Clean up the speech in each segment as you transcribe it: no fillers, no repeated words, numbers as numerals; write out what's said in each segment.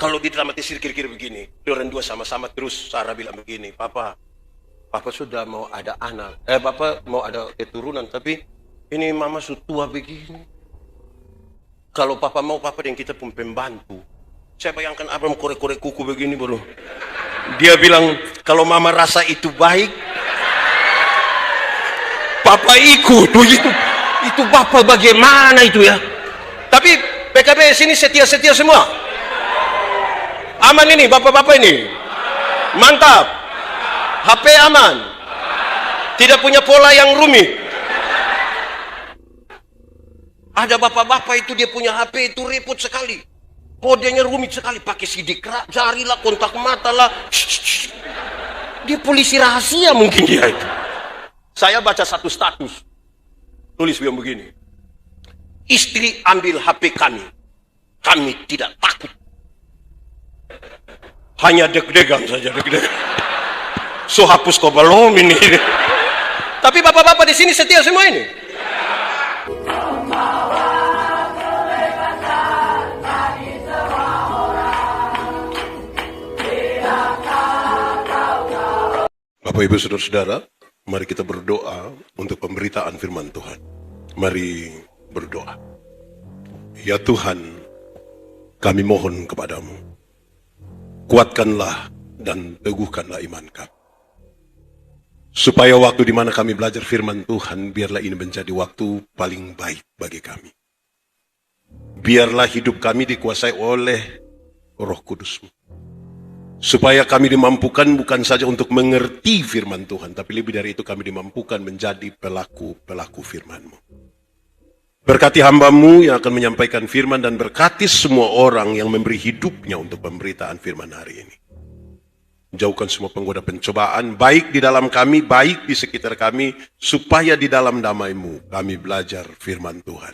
Kalau didramatisir kira-kira begini, orang dua sama-sama terus Sarah bilang begini, Papa sudah mau ada anak, Papa mau ada keturunan, tapi ini Mama sudah tua begini. Kalau Papa mau, Papa dan kita pun pembantu. Saya bayangkan Abraham korek-korek kuku begini, bro. Dia bilang, kalau Mama rasa itu baik, Papa ikut. Itu Bapak bagaimana itu ya? Tapi PKB sini setia-setia semua. Aman ini, bapak-bapak ini. Mantap. HP aman. Tidak punya pola yang rumit. Ada bapak-bapak itu dia punya HP itu repot sekali. Kodenya rumit sekali. Pakai sidik jari lah, kontak mata lah. Dia polisi rahasia mungkin dia itu. Saya baca satu status. Tulis yang begini. Istri ambil HP kami. Kami tidak takut. Hanya deg-degan saja, deg-degan. So hapus kau belum ini. Tapi bapak-bapak di sini setia semua ini. Bapak Ibu Saudara-saudara, mari kita berdoa untuk pemberitaan firman Tuhan. Mari berdoa. Ya Tuhan, kami mohon kepadamu. Kuatkanlah dan teguhkanlah iman kami. Supaya waktu di mana kami belajar firman Tuhan, biarlah ini menjadi waktu paling baik bagi kami. Biarlah hidup kami dikuasai oleh Roh Kudus-Mu. Supaya kami dimampukan bukan saja untuk mengerti firman Tuhan, tapi lebih dari itu kami dimampukan menjadi pelaku-pelaku firman-Mu. Berkati hamba-Mu yang akan menyampaikan firman dan berkati semua orang yang memberi hidupnya untuk pemberitaan firman hari ini. Jauhkan semua penggoda pencobaan, baik di dalam kami, baik di sekitar kami, supaya di dalam damai-Mu kami belajar firman Tuhan.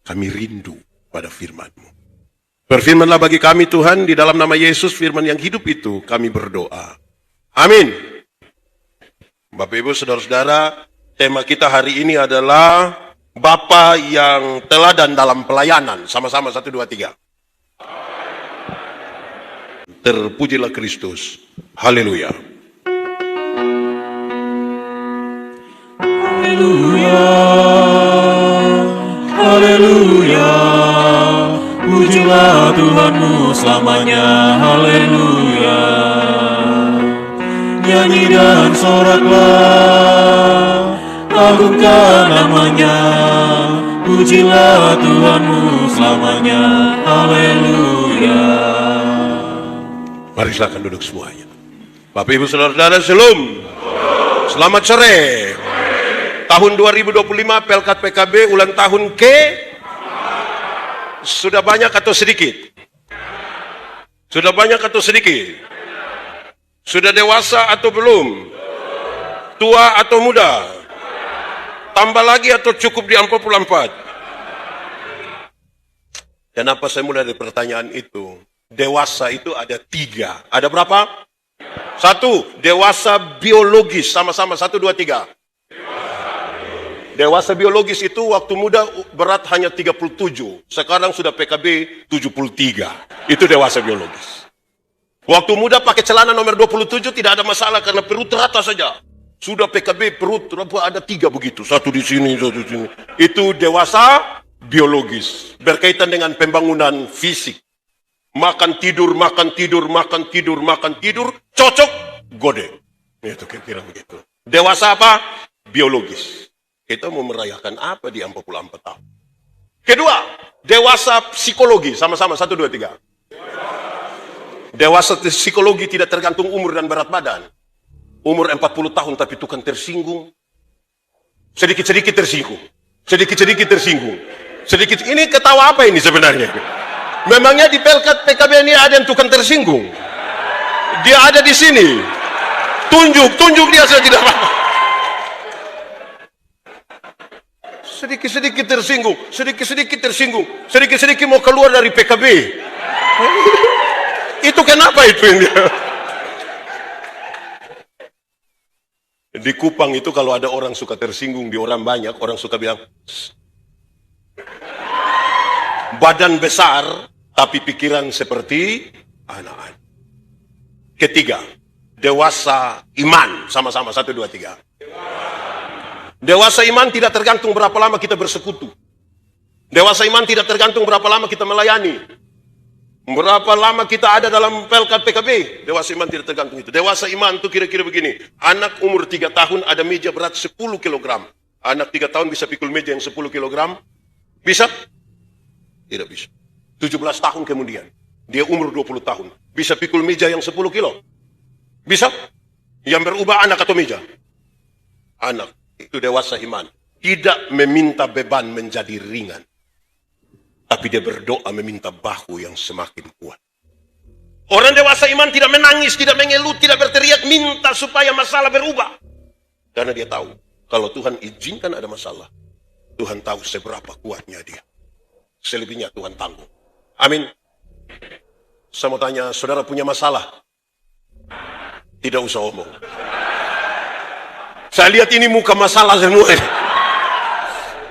Kami rindu pada firman-Mu. Berfirmanlah bagi kami Tuhan, di dalam nama Yesus firman yang hidup itu kami berdoa. Amin. Bapak Ibu Saudara-saudara, tema kita hari ini adalah Bapa yang teladan dalam pelayanan. Sama-sama 1, 2, 3. Terpujilah Kristus. Haleluya. Haleluya. Haleluya. Pujilah Tuhanmu selamanya. Haleluya. Nyanyi dan soraklah, agungkan namanya. Pujilah Tuhanmu selamanya. Haleluya. Mari silakan duduk semuanya. Bapak Ibu Saudara-saudara, Shalom. Selamat sore. Tahun 2025 Pelkat PKB ulang tahun ke? Sudah banyak atau sedikit? Sudah banyak atau sedikit? Sudah dewasa atau belum? Tua atau muda? Tambah lagi atau cukup di 44? Kenapa saya mulai dari pertanyaan itu? Dewasa itu ada 3. Ada berapa? 1, dewasa biologis. Sama-sama 1, 2, 3. Dewasa biologis itu waktu muda berat hanya 37. Sekarang sudah PKB 73. Itu dewasa biologis. Waktu muda pakai celana nomor 27 tidak ada masalah karena perut rata saja. Sudah PKB perut ada 3 begitu. 1 di sini, 1 di sini. Itu dewasa biologis. Berkaitan dengan pembangunan fisik. Makan tidur, makan tidur, makan tidur, makan tidur. Cocok, gode. Itu kira-kira begitu. Dewasa apa? Biologis. Kita mau merayakan apa di 44 tahun? Kedua, dewasa psikologi. Sama-sama, 1, 2, 3. Dewasa psikologi tidak tergantung umur dan berat badan. Umur 40 tahun tapi tukang tersinggung. Sedikit-sedikit tersinggung. Sedikit-sedikit tersinggung. Sedikit, ini ketawa apa ini sebenarnya? Memangnya di Pelkat PKB ini ada yang tukang tersinggung? Dia ada di sini. Tunjuk dia saja tidak apa. Sedikit-sedikit tersinggung, sedikit-sedikit tersinggung, sedikit-sedikit mau keluar dari PKB. Itu kenapa itu ini? Di Kupang itu kalau ada orang suka tersinggung di orang banyak, orang suka bilang, badan besar tapi pikiran seperti anak-anak. Ketiga, dewasa iman. Sama-sama, 1, 2, 3. Dewasa iman tidak tergantung berapa lama kita bersekutu. Dewasa iman tidak tergantung berapa lama kita melayani. Berapa lama kita ada dalam PKB. Dewasa iman tidak tergantung itu. Dewasa iman itu kira-kira begini. Anak umur 3 tahun ada meja berat 10 kg. Anak 3 tahun bisa pikul meja yang 10 kg? Bisa? Tidak bisa. 17 tahun kemudian, dia umur 20 tahun. Bisa pikul meja yang 10 kilo? Bisa? Yang berubah anak atau meja? Anak. Itu dewasa iman. Tidak meminta beban menjadi ringan. Tapi dia berdoa meminta bahu yang semakin kuat. Orang dewasa iman tidak menangis, tidak mengeluh, tidak berteriak, minta supaya masalah berubah. Karena dia tahu, kalau Tuhan izinkan ada masalah, Tuhan tahu seberapa kuatnya dia. Selebihnya Tuhan tanggung. Amin. Saya mau tanya, saudara punya masalah? Tidak usah omong. Saya lihat ini muka masalah semua.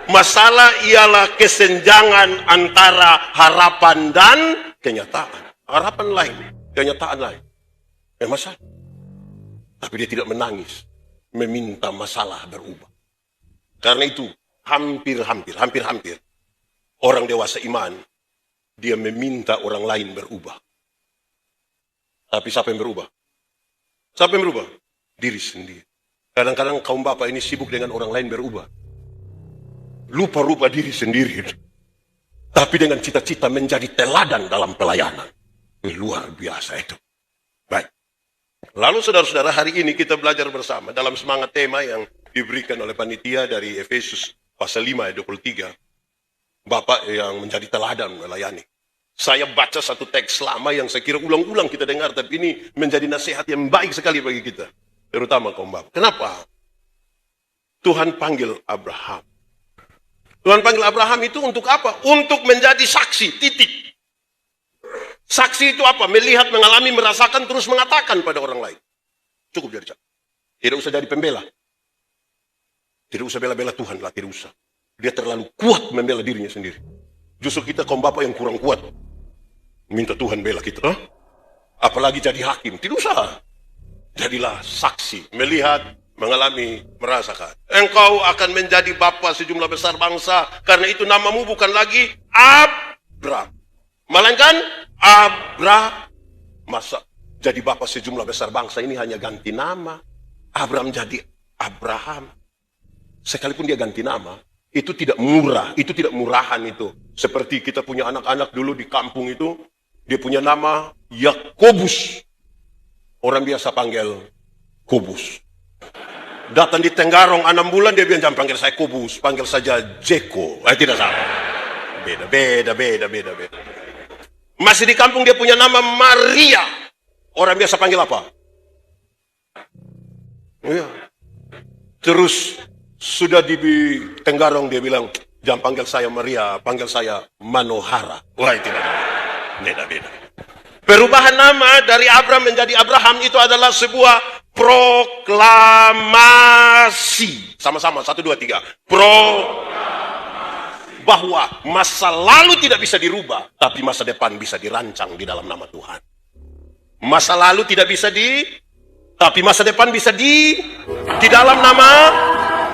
Masalah ialah kesenjangan antara harapan dan kenyataan. Harapan lain, kenyataan lain. Masalah. Tapi dia tidak menangis, meminta masalah berubah. Karena itu, hampir orang dewasa iman, dia meminta orang lain berubah. Tapi siapa yang berubah? Siapa yang berubah? Diri sendiri. Kadang-kadang kaum bapak ini sibuk dengan orang lain berubah. Lupa diri sendiri. Tapi dengan cita-cita menjadi teladan dalam pelayanan. Luar biasa itu. Baik. Lalu saudara-saudara, hari ini kita belajar bersama dalam semangat tema yang diberikan oleh panitia dari Efesus pasal 5 ayat 23. Bapak yang menjadi teladan melayani. Saya baca satu teks lama yang saya kira ulang-ulang kita dengar, tapi ini menjadi nasihat yang baik sekali bagi kita. Terutama kaum bapak. Kenapa? Tuhan panggil Abraham. Tuhan panggil Abraham itu untuk apa? Untuk menjadi saksi, titik. Saksi itu apa? Melihat, mengalami, merasakan, terus mengatakan pada orang lain. Cukup jadi saksi. Tidak usah jadi pembela. Tidak usah bela-bela Tuhan lah, tidak usah. Dia terlalu kuat membela dirinya sendiri. Justru kita kaum bapak yang kurang kuat. Minta Tuhan bela kita. Apalagi jadi hakim. Tidak usah. Jadilah saksi. Melihat, mengalami, merasakan. Engkau akan menjadi bapa sejumlah besar bangsa. Karena itu namamu bukan lagi Abram. Melainkan Masa jadi bapa sejumlah besar bangsa ini hanya ganti nama. Abram jadi Abraham. Sekalipun dia ganti nama, itu tidak murah, itu tidak murahan itu. Seperti kita punya anak-anak dulu di kampung itu, dia punya nama Yakobus. Orang biasa panggil Kobus. Datang di Tenggarong 6 bulan, dia bilang jangan panggil saya Kobus, panggil saja Jeko. Tidak salah. Beda. Masih di kampung dia punya nama Maria. Orang biasa panggil apa? Ya. Terus sudah di Tenggarong dia bilang, jangan panggil saya Maria, panggil saya Manohara. Wah, tidak. Beda. Perubahan nama dari Abram menjadi Abraham itu adalah sebuah proklamasi. Sama-sama, 1, 2, 3. Bahwa masa lalu tidak bisa dirubah, tapi masa depan bisa dirancang di dalam nama Tuhan. Masa lalu tidak bisa tapi masa depan bisa di dalam nama.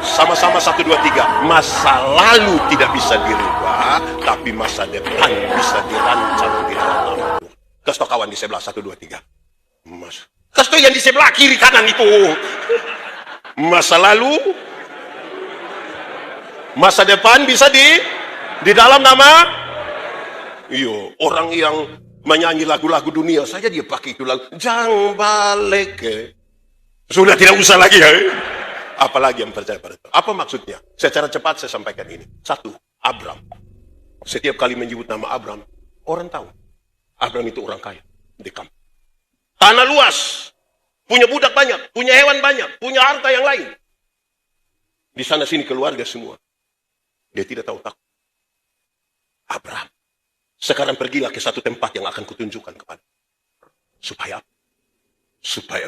Sama-sama, 1, 2, 3. Masa lalu tidak bisa dirubah, tapi masa depan bisa dirancang di dalam nama Tuhan. Kasih kawan di sebelah, 1, 2, 3. Kasih yang di sebelah kiri kanan itu. Masa lalu, masa depan bisa di dalam nama. Iyo, orang yang menyanyi lagu-lagu dunia saja dia pakai itu lagu. Jangan balik ke. Sudah tidak usah lagi ya. Apalagi yang percaya pada itu. Apa maksudnya? Secara cepat saya sampaikan ini. 1, Abram. Setiap kali menyebut nama Abram, orang tahu. Abram itu orang kaya di kampung. Tanah luas, punya budak banyak, punya hewan banyak, punya harta yang lain. Di sana sini keluarga semua. Dia tidak tahu takut. Abram, sekarang pergilah ke satu tempat yang akan kutunjukkan kepada. Supaya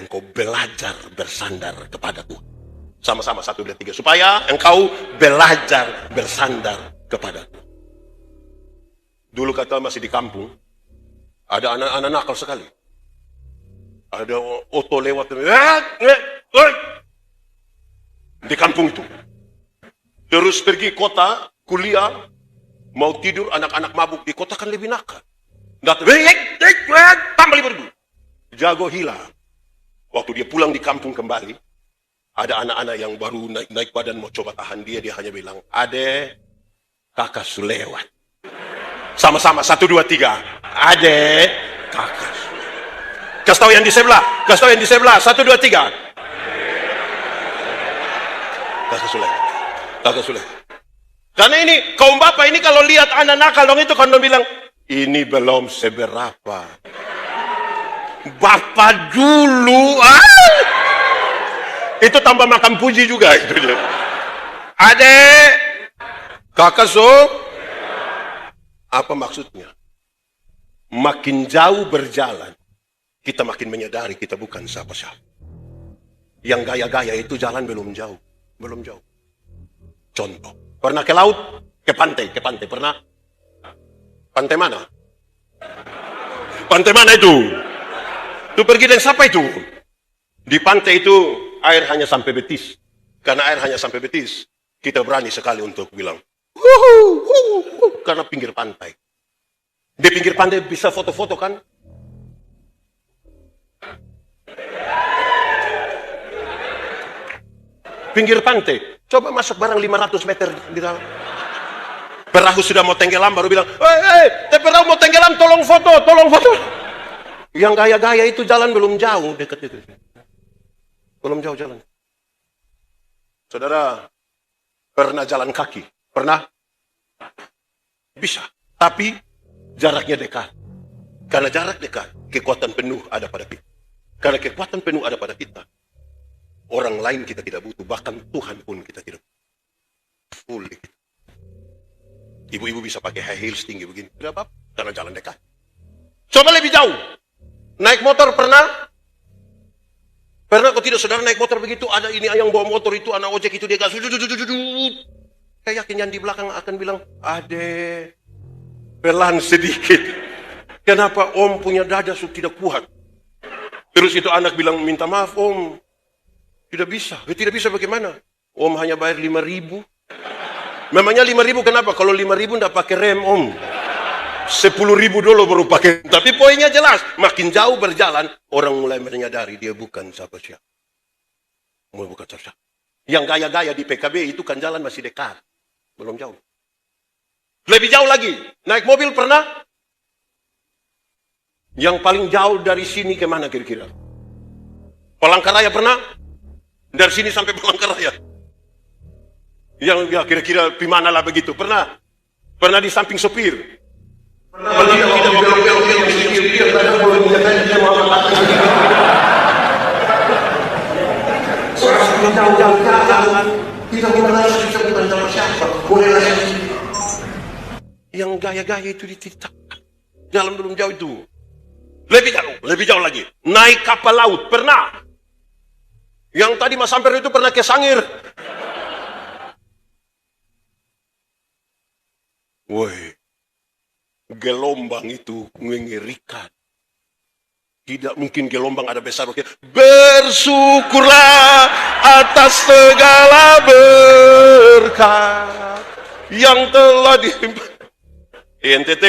engkau belajar bersandar kepada Tuhan. Sama-sama, 1, 2, 3. Supaya engkau belajar bersandar kepada Tuhan. Dulu kata masih di kampung, Ada anak-anak nakal sekali. Ada oto lewat. Di kampung itu. Terus pergi kota, kuliah, mau tidur, anak-anak mabuk di kota kan lebih nakal. Datang, tambah 5.000. Jago hilang. Waktu dia pulang di kampung kembali, ada anak-anak yang baru naik badan mau coba tahan dia hanya bilang, Ade, kakak sulewat. Sama-sama, 1, 2, 3. Ade, kakak sulewat. Kasih tahu yang di sebelah, 1, 2, 3. Kakak sulewat. Karena ini, kaum bapak ini kalau lihat anak nakal dong itu, kan dong bilang, ini belum seberapa. Bapak dulu, itu tambah makan puji juga. Adek, kakak apa maksudnya? Makin jauh berjalan, kita makin menyadari kita bukan siapa-siapa. Yang gaya-gaya itu jalan belum jauh. Contoh, pernah ke laut, ke pantai, pernah? Pantai mana? Pantai mana itu? Itu pergi dengan siapa itu? Di pantai itu air hanya sampai betis. Karena air hanya sampai betis, kita berani sekali untuk bilang, karena pinggir pantai. Di pinggir pantai bisa foto-foto kan? Pinggir pantai, coba masuk barang 500 meter di dalam. Perahu sudah mau tenggelam, baru bilang, perahu mau tenggelam, tolong foto. Yang gaya-gaya itu jalan belum jauh, dekat itu. Belum jauh jalan. Saudara, pernah jalan kaki? Pernah? Bisa. Tapi jaraknya dekat. Karena jarak dekat, kekuatan penuh ada pada kita. Karena kekuatan penuh ada pada kita. Orang lain kita tidak butuh. Bahkan Tuhan pun kita tidak butuh. Fully. Ibu-ibu bisa pakai high heels tinggi begini. Tidak apa-apa. Karena jalan dekat. Coba lebih jauh. Naik motor pernah? Pernah kok tidak saudara naik motor begitu? Ada ini yang bawa motor itu, anak ojek itu dia gas. Saya yakin yang di belakang akan bilang, Ade, pelan sedikit. Kenapa om punya dada tidak kuat? Terus itu anak bilang, minta maaf om. Tidak bisa. Tidak bisa bagaimana? Om hanya bayar 5.000. Memangnya 5.000 kenapa? Kalau 5.000 tidak pakai rem om. 10.000 dulu baru pakai. Tapi poinnya jelas. Makin jauh berjalan, orang mulai menyadari dia bukan siapa-siapa. Bukan siapa-siapa. Yang gaya-gaya di PKB itu kan jalan masih dekat. Belum jauh. Lebih jauh lagi. Naik mobil pernah? Yang paling jauh dari sini kemana kira-kira? Palangkaraya pernah? Dari sini sampai Palangkaraya. Yang ya kira-kira di mana lah begitu. Pernah? Pernah di samping sopir. Pernah tidak belok-belok dia berada boleh menjaga dia Muhammad. Seorang jauh-jauh jalan. Kita bukan siapa. Bolehlah yang gaya-gaya itu dititak. Jalan belum jauh itu. Lebih jauh lagi. Naik kapal laut. Pernah? Yang tadi Mas Amper itu pernah ke Sangir. Woi, gelombang itu mengerikan. Tidak mungkin gelombang ada besar. Bersyukurlah atas segala berkat yang telah NTT.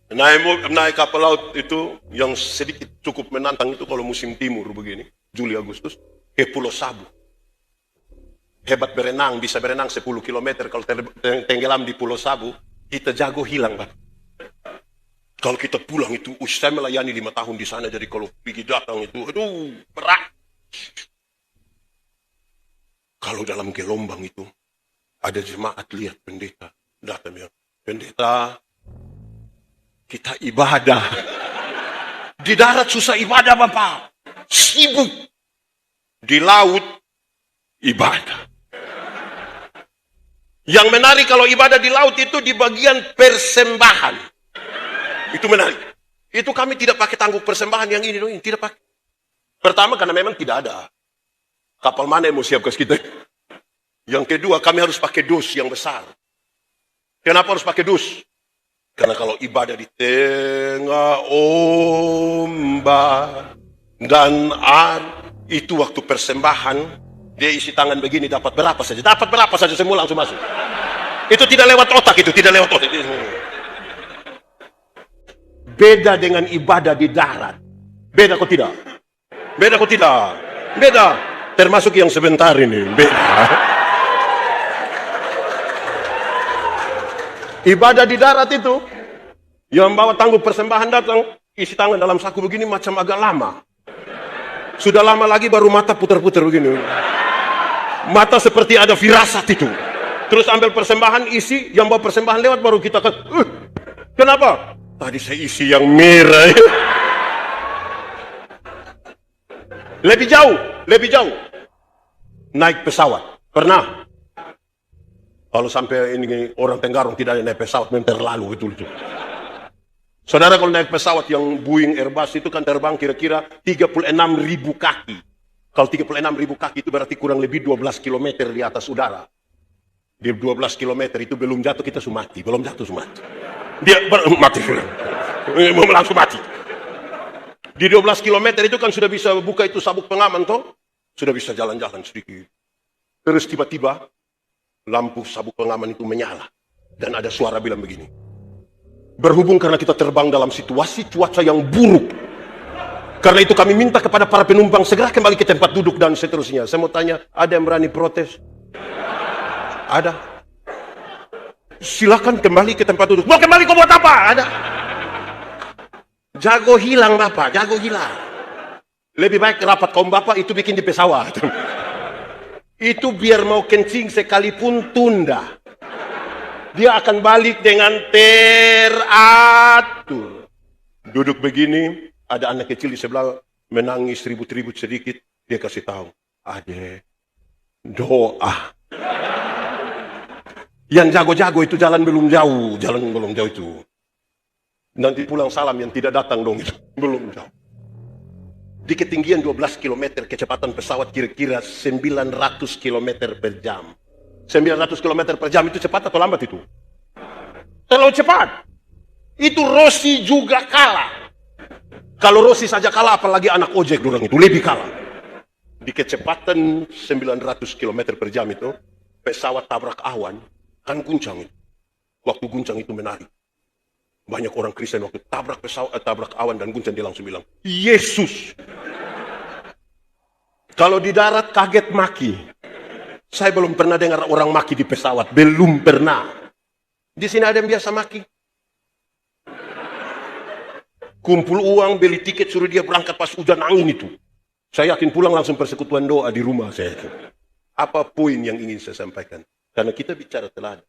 Naik kapal laut itu yang sedikit cukup menantang itu kalau musim timur begini, Juli Agustus, ke Pulau Sabu. Hebat berenang, bisa berenang 10 km. Kalau tenggelam di Pulau Sabu, kita jago hilang, Pak. Kalau kita pulang itu, saya melayani 5 tahun di sana, jadi kalau pergi datang itu, aduh, berat. Kalau dalam gelombang itu, ada jemaat lihat pendeta, datang bilang, pendeta, kita ibadah. Di darat susah ibadah, Bapak. Sibuk. Di laut, ibadah. Yang menarik kalau ibadah di laut itu di bagian persembahan. Itu menarik. Itu kami tidak pakai tangguk persembahan yang ini. Tidak pakai. Pertama karena memang tidak ada. Kapal mana yang mau siap ke kita? Yang kedua kami harus pakai dus yang besar. Kenapa harus pakai dus? Karena kalau ibadah di tengah ombak dan itu waktu persembahan, dia isi tangan begini dapat berapa saja. Dapat berapa saja semua langsung masuk. Itu tidak lewat otak, itu tidak lewat otak. Beda dengan ibadah di darat. Beda kok tidak? Beda kok tidak? Beda. Termasuk yang sebentar ini. Beda. Ibadah di darat itu, yang bawa tangguh persembahan datang, isi tangan dalam saku begini macam agak lama. Sudah lama lagi baru mata putar-putar begini. Mata seperti ada firasat itu. Terus ambil persembahan, isi, yang bawa persembahan lewat baru kita kenapa? Tadi saya isi yang merah. Lebih jauh. Naik pesawat. Pernah? Kalau sampai ini orang Tenggarong tidak ada naik pesawat, memang terlalu betul itu. Saudara kalau naik pesawat yang Boeing Airbus itu kan terbang kira-kira 36.000 kaki. Kalau 36.000 kaki itu berarti kurang lebih 12 km di atas udara. Di 12 km itu belum jatuh kita sudah mati. Belum jatuh sudah mati. Dia mati. Langsung mati. Di 12 km itu kan sudah bisa buka itu sabuk pengaman toh. Sudah bisa jalan-jalan sedikit. Terus tiba-tiba lampu sabuk pengaman itu menyala. Dan ada suara bilang begini. Berhubung karena kita terbang dalam situasi cuaca yang buruk. Karena itu kami minta kepada para penumpang segera kembali ke tempat duduk dan seterusnya. Saya mau tanya, ada yang berani protes? Ada. Silakan kembali ke tempat duduk. Mau kembali kau buat apa? Ada. Jago hilang Bapak, jago hilang. Lebih baik rapat kaum Bapak itu bikin di pesawat. Itu biar mau kencing sekalipun tunda. Dia akan balik dengan teratur. Duduk begini, ada anak kecil di sebelah menangis ribut-ribut sedikit. Dia kasih tahu, Ade, doa. Yang jago-jago itu jalan belum jauh itu. Nanti pulang salam yang tidak datang dong itu. Belum jauh. Di ketinggian 12 km kecepatan pesawat kira-kira 900 km per jam. 900 km per jam itu cepat atau lambat itu? Terlalu cepat. Itu Rossi juga kalah. Kalau Rossi saja kalah, apalagi anak ojek dorang itu lebih kalah. Di kecepatan 900 km per jam itu, pesawat tabrak awan, kan guncang itu. Waktu guncang itu menarik. Banyak orang Kristen waktu tabrak awan dan guncang dia langsung bilang, Yesus. Kalau di darat kaget maki. Saya belum pernah dengar orang maki di pesawat. Belum pernah. Di sini ada yang biasa maki. Kumpul uang, beli tiket, suruh dia berangkat pas hujan angin itu. Saya yakin pulang langsung persekutuan doa di rumah saya. Apa poin yang ingin saya sampaikan? Karena kita bicara teladan.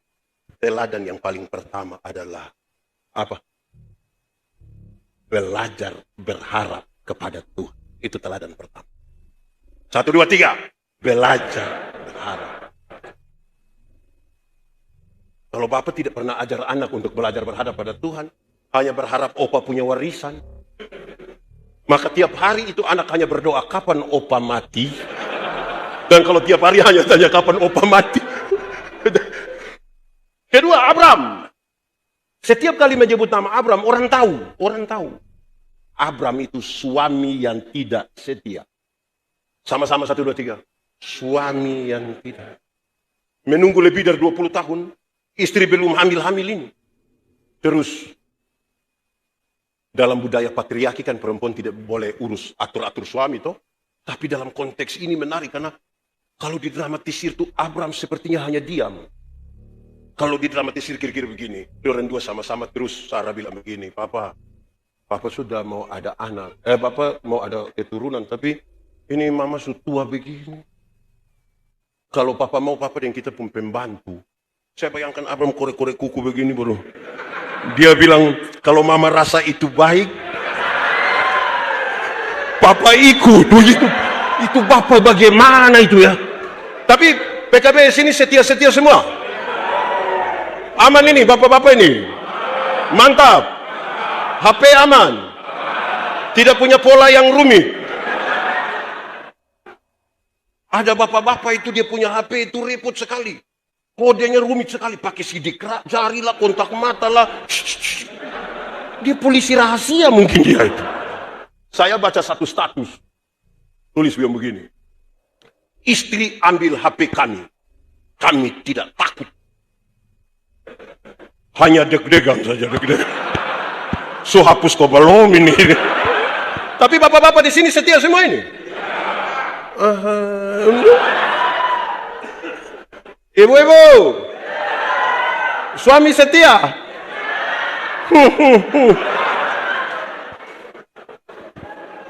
Teladan yang paling pertama adalah apa? Belajar berharap kepada Tuhan. Itu teladan pertama. 1, 2, 3. Belajar berharap. Kalau Bapak tidak pernah ajar anak untuk belajar berharap pada Tuhan, hanya berharap opa punya warisan, maka tiap hari itu anak hanya berdoa, kapan opa mati? Dan kalau tiap hari hanya tanya, kapan opa mati? Kedua, Abram. Setiap kali menyebut nama Abram, orang tahu. Abram itu suami yang tidak setia. Sama-sama 1, 2, 3. Suami yang tidak. Menunggu lebih dari 20 tahun. Istri belum hamil-hamil ini. Terus. Dalam budaya patriarki kan perempuan tidak boleh urus atur-atur suami toh. Tapi dalam konteks ini menarik karena. Kalau didramatisir tuh Abram sepertinya hanya diam. Kalau didramatisir kira-kira begini. Orang dua sama-sama terus Sarah bilang begini. Papa sudah mau ada anak. Papa mau ada keturunan tapi. Ini mama sudah tua begini. Kalau papa mau, papa dan kita pun pembantu. Saya bayangkan Abram korek-korek kuku begini bro. Dia bilang, kalau mama rasa itu baik, papa ikut. Itu bapak bagaimana itu ya. Tapi PKB sini setia-setia semua. Aman ini, bapak-bapak ini. Mantap. HP aman. Tidak punya pola yang rumit. Ada bapak-bapak itu dia punya HP itu repot sekali. Kodenya rumit sekali, pakai sidik jari lah, kontak mata lah. Dia polisi rahasia mungkin dia itu. Saya baca satu status, tulis yang begini. Istri ambil HP kami tidak takut. Hanya deg-degan saja, deg-degan. So hapus kau belum ini. Tapi bapak-bapak di sini setia semua ini. Ibu-ibu, suami setia.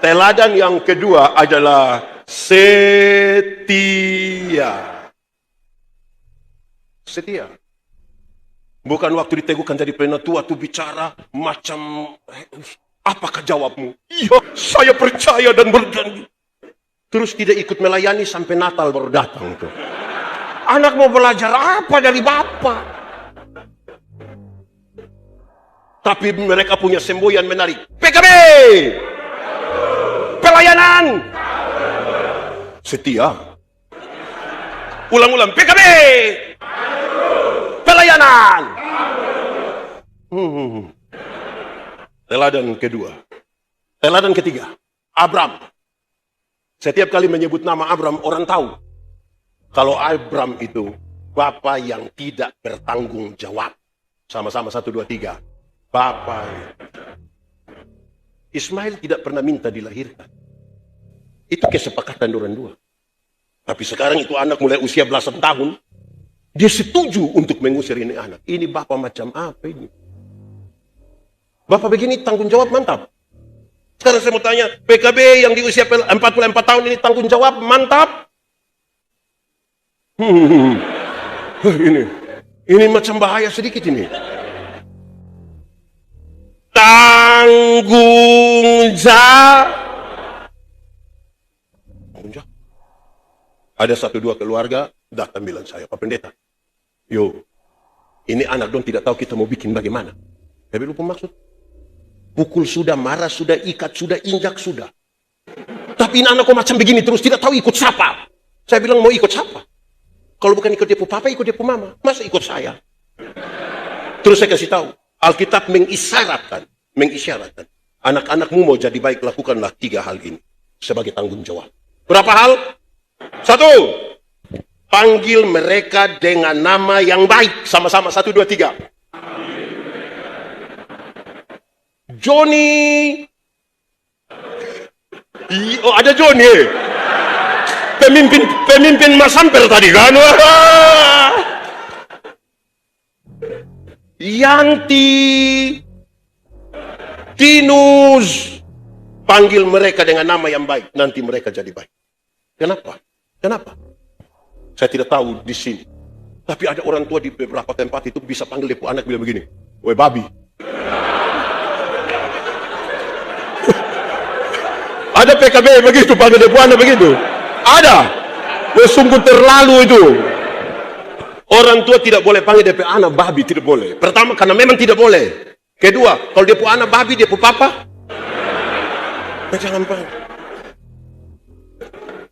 Teladan yang kedua adalah setia. Setia. Bukan waktu diteguhkan jadi penatua tuh bicara macam, apakah jawabmu? Iya, saya percaya dan berjanji. Terus tidak ikut melayani sampai Natal baru datang tuh. Anak mau belajar apa dari bapak? Tapi mereka punya semboyan menarik. PKB! Pelayanan! Setia. Ulang-ulang. PKB! Pelayanan! Teladan kedua. Teladan ketiga. Abram. Setiap kali menyebut nama Abram, orang tahu. Kalau Abram itu Bapa yang tidak bertanggung jawab. Sama-sama 1, 2, 3. Bapa. Ismail tidak pernah minta dilahirkan. Itu kesepakatan orang dua. Tapi sekarang itu anak mulai usia belasan tahun. Dia setuju untuk mengusir ini anak. Ini Bapak macam apa ini? Bapak begini tanggung jawab mantap. Sekarang saya mau tanya, PKB yang di usia 44 tahun ini tanggung jawab mantap? Ini macam bahaya sedikit ini. Tanggung jawab. Ada 1-2 keluarga datang bilang saya, Pak Pendeta, yo, ini anak dong tidak tahu kita mau bikin bagaimana. Saya lupa maksud. Pukul sudah, marah sudah, ikat sudah, injak sudah. Tapi ini anak kok macam begini terus tidak tahu ikut siapa. Saya bilang mau ikut siapa? Kalau bukan ikut dia papa, ikut dia mama. Masa ikut saya? Terus saya kasih tahu, Alkitab mengisyaratkan, anak-anakmu mau jadi baik, lakukanlah 3 hal ini sebagai tanggung jawab. Berapa hal? 1, panggil mereka dengan nama yang baik. Sama-sama 1, 2, 3. Johnny. Oh, ada Johnny. Pemimpin Mas Ampel tadi kan. Yanti. Tinus. Panggil mereka dengan nama yang baik. Nanti mereka jadi baik. Kenapa? Saya tidak tahu di sini. Tapi ada orang tua di beberapa tempat itu bisa panggil dia anak bilang begini. Woi babi. Ada PKB begitu, panggil dia anak begitu. Ada. Sungguh terlalu itu. Orang tua tidak boleh panggil dia anak babi, tidak boleh. Pertama karena memang tidak boleh. Kedua, kalau dia anak babi, dia papa. Jangan panggil.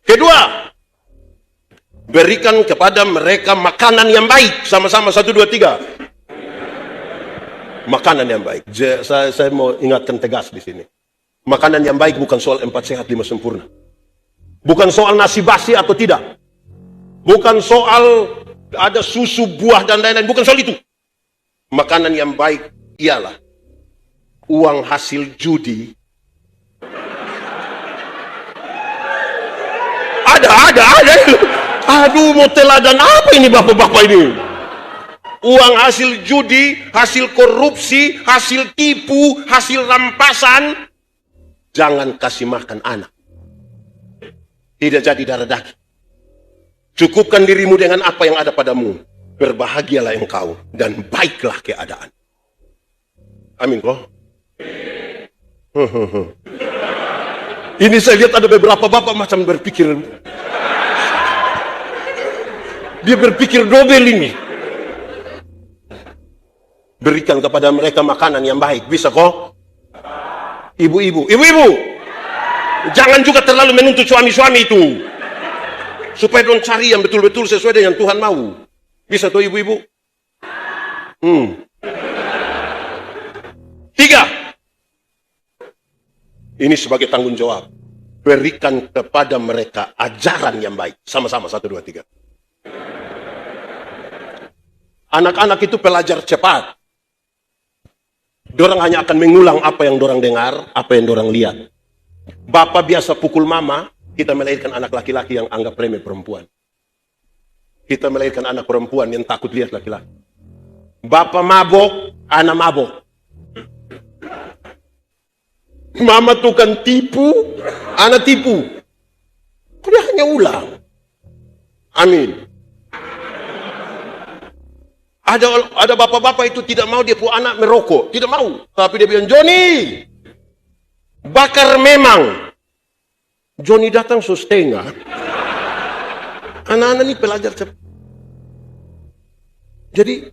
Kedua, berikan kepada mereka makanan yang baik. Sama-sama 1, 2, 3. Makanan yang baik. Saya mau ingatkan tegas di sini. Makanan yang baik bukan soal 4 sehat 5 sempurna. Bukan soal nasi basi atau tidak. Bukan soal ada susu, buah dan lain-lain. Bukan soal itu. Makanan yang baik ialah uang hasil judi. Ada. Aduh, mau teladan apa ini bapak-bapak ini? Uang hasil judi, hasil korupsi, hasil tipu, hasil rampasan. Jangan kasih makan anak. Tidak jadi darah daging. Cukupkan dirimu dengan apa yang ada padamu. Berbahagialah engkau dan baiklah keadaan. Amin kok. Ini saya lihat ada beberapa bapak macam berpikir. Dia berpikir dobel ini. Berikan kepada mereka makanan yang baik. Bisa kok? Ibu-ibu. Jangan juga terlalu menuntut suami-suami itu. Supaya dong cari yang betul-betul sesuai dengan Tuhan mau. Bisa tuh ibu-ibu? 3. Ini sebagai tanggung jawab. Berikan kepada mereka ajaran yang baik. Sama-sama, 1, 2, 3. Anak-anak itu pelajar cepat. Dorang hanya akan mengulang apa yang dorang dengar, apa yang dorang lihat. Bapak biasa pukul mama, kita melahirkan anak laki-laki yang anggap remeh perempuan. Kita melahirkan anak perempuan yang takut lihat laki-laki. Bapak mabok, anak mabok. Mama tukang tipu, anak tipu. Kok dia hanya ulang? Amin. Ada bapak-bapak itu tidak mau dia punya anak merokok. Tidak mau. Tapi dia bilang, Joni, bakar memang. Joni datang setengah. Anak-anak ini pelajar cepat. Jadi,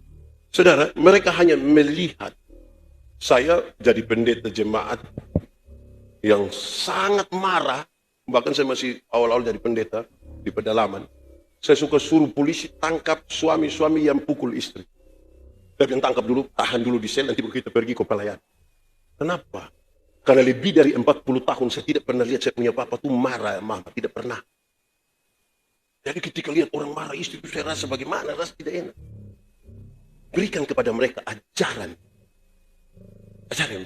saudara, mereka hanya melihat. Saya jadi pendeta jemaat yang sangat marah. Bahkan saya masih awal-awal jadi pendeta di pedalaman. Saya suka suruh polisi tangkap suami-suami yang pukul istri. Saya bilang tangkap dulu, tahan dulu di sel, nanti kita pergi ke pelayan. Kenapa? Karena lebih dari 40 tahun saya tidak pernah lihat saya punya papa tuh marah, mama. Tidak pernah. Jadi ketika lihat orang marah istri itu saya rasa bagaimana, rasa tidak enak. Berikan kepada mereka ajaran. Ajaran.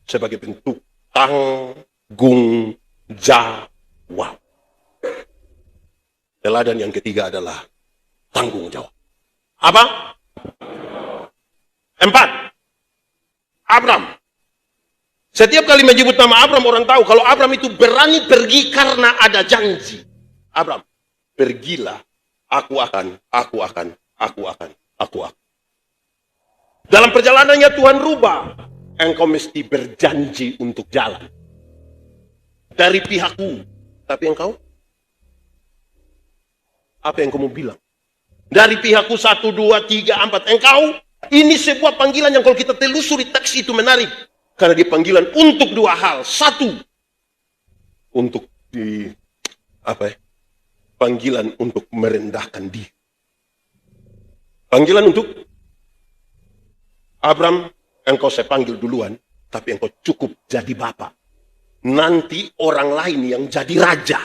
Sebagai bentuk tanggung jawab. Teladan yang ketiga adalah tanggung jawab. Apa? 4. Abram. Setiap kali menyebut nama Abram, orang tahu kalau Abram itu berani pergi karena ada janji. Abram, pergilah, aku akan. Dalam perjalanannya Tuhan rubah. Engkau mesti berjanji untuk jalan. Dari pihakku. Tapi engkau? Apa yang kamu bilang? Dari pihakku 1, 2, 3, 4. Engkau? Ini sebuah panggilan yang kalau kita telusuri teks itu menarik. Karena dia panggilan untuk 2 hal. 1. Untuk panggilan untuk merendahkan diri. Panggilan untuk Abram, engkau saya panggil duluan, tapi engkau cukup jadi bapak. Nanti orang lain yang jadi raja.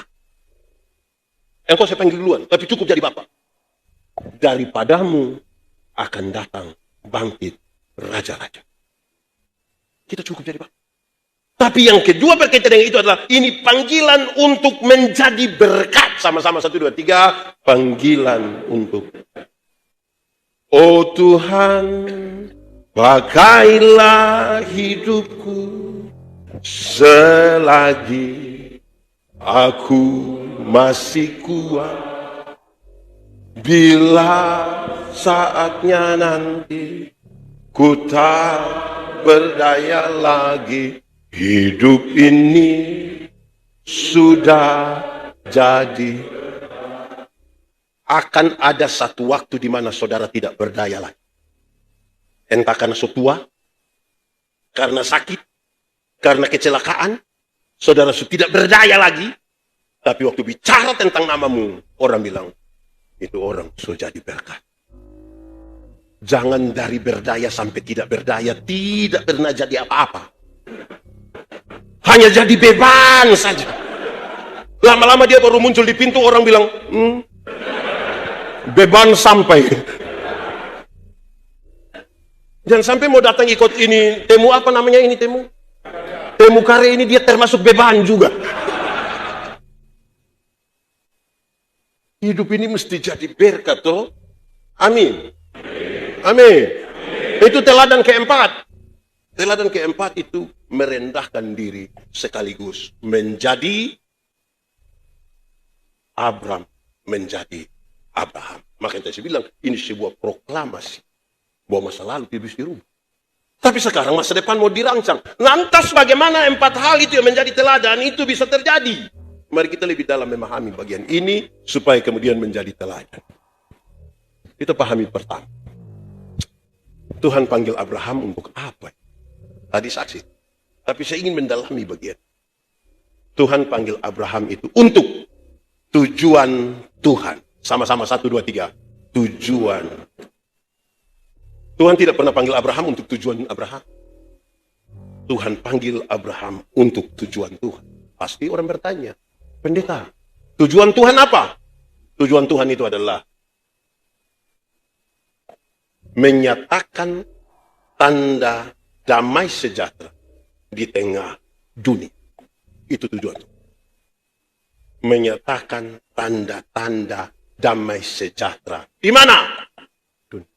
Engkau saya panggil duluan, tapi cukup jadi bapak. Daripadamu akan datang bangkit raja-raja. Kita cukup jadi bapak. Tapi yang kedua berkaitan dengan itu adalah ini panggilan untuk menjadi berkat. Sama-sama 1, 2, 3. Panggilan untuk. Oh Tuhan, pakailah hidupku selagi aku masih kuat. Bila saatnya nanti ku tak berdaya lagi, hidup ini sudah jadi. Akan ada satu waktu di mana saudara tidak berdaya lagi. Entah karena tua, karena sakit, karena kecelakaan, saudara sudah tidak berdaya lagi. Tapi waktu bicara tentang namamu, orang bilang, itu orang sudah jadi berkat. Jangan dari berdaya sampai tidak berdaya, tidak pernah jadi apa-apa. Hanya jadi beban saja. Lama-lama dia baru muncul di pintu, orang bilang, beban sampai. Jangan sampai mau datang ikut ini, temu apa namanya ini temu? Temu kare ini dia termasuk beban juga. Hidup ini mesti jadi berkat toh. Amin. Amin. Itu teladan keempat. Teladan keempat itu merendahkan diri sekaligus menjadi Abram, menjadi Abraham. Makanya saya bilang ini sebuah proklamasi bahwa masa lalu tidak bisa dirubah. Tapi sekarang masa depan mau dirancang. Lantas bagaimana 4 hal itu yang menjadi teladan itu bisa terjadi? Mari kita lebih dalam memahami bagian ini supaya kemudian menjadi teladan. Kita pahami pertama. Tuhan panggil Abraham untuk apa? Tadi saksi. Tapi saya ingin mendalami bagian. Tuhan panggil Abraham itu untuk tujuan Tuhan. Sama-sama 1, 2, 3. tujuan. Tuhan tidak pernah panggil Abraham untuk tujuan Abraham. Tuhan panggil Abraham untuk tujuan Tuhan. Pasti orang bertanya, pendeta, tujuan Tuhan apa? Tujuan Tuhan itu adalah menyatakan tanda damai sejahtera di tengah dunia. Itu tujuan. Menyatakan tanda-tanda damai sejahtera. Di mana? Dunia.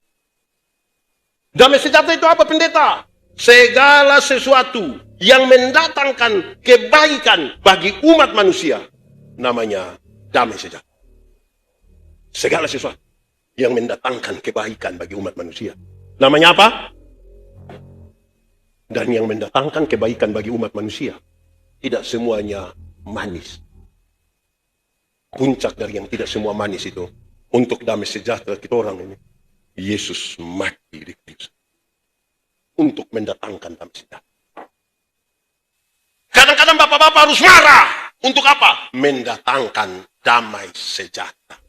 Damai sejahtera itu apa, pendeta? Segala sesuatu yang mendatangkan kebaikan bagi umat manusia, namanya damai sejahtera. Segala sesuatu yang mendatangkan kebaikan bagi umat manusia, namanya apa? Dan yang mendatangkan kebaikan bagi umat manusia, tidak semuanya manis. Puncak dari yang tidak semua manis itu, untuk damai sejahtera kita orang ini, Yesus mati di kayu salib untuk mendatangkan damai sejahtera. Kadang-kadang bapak-bapak harus marah. Untuk apa? Mendatangkan damai sejahtera.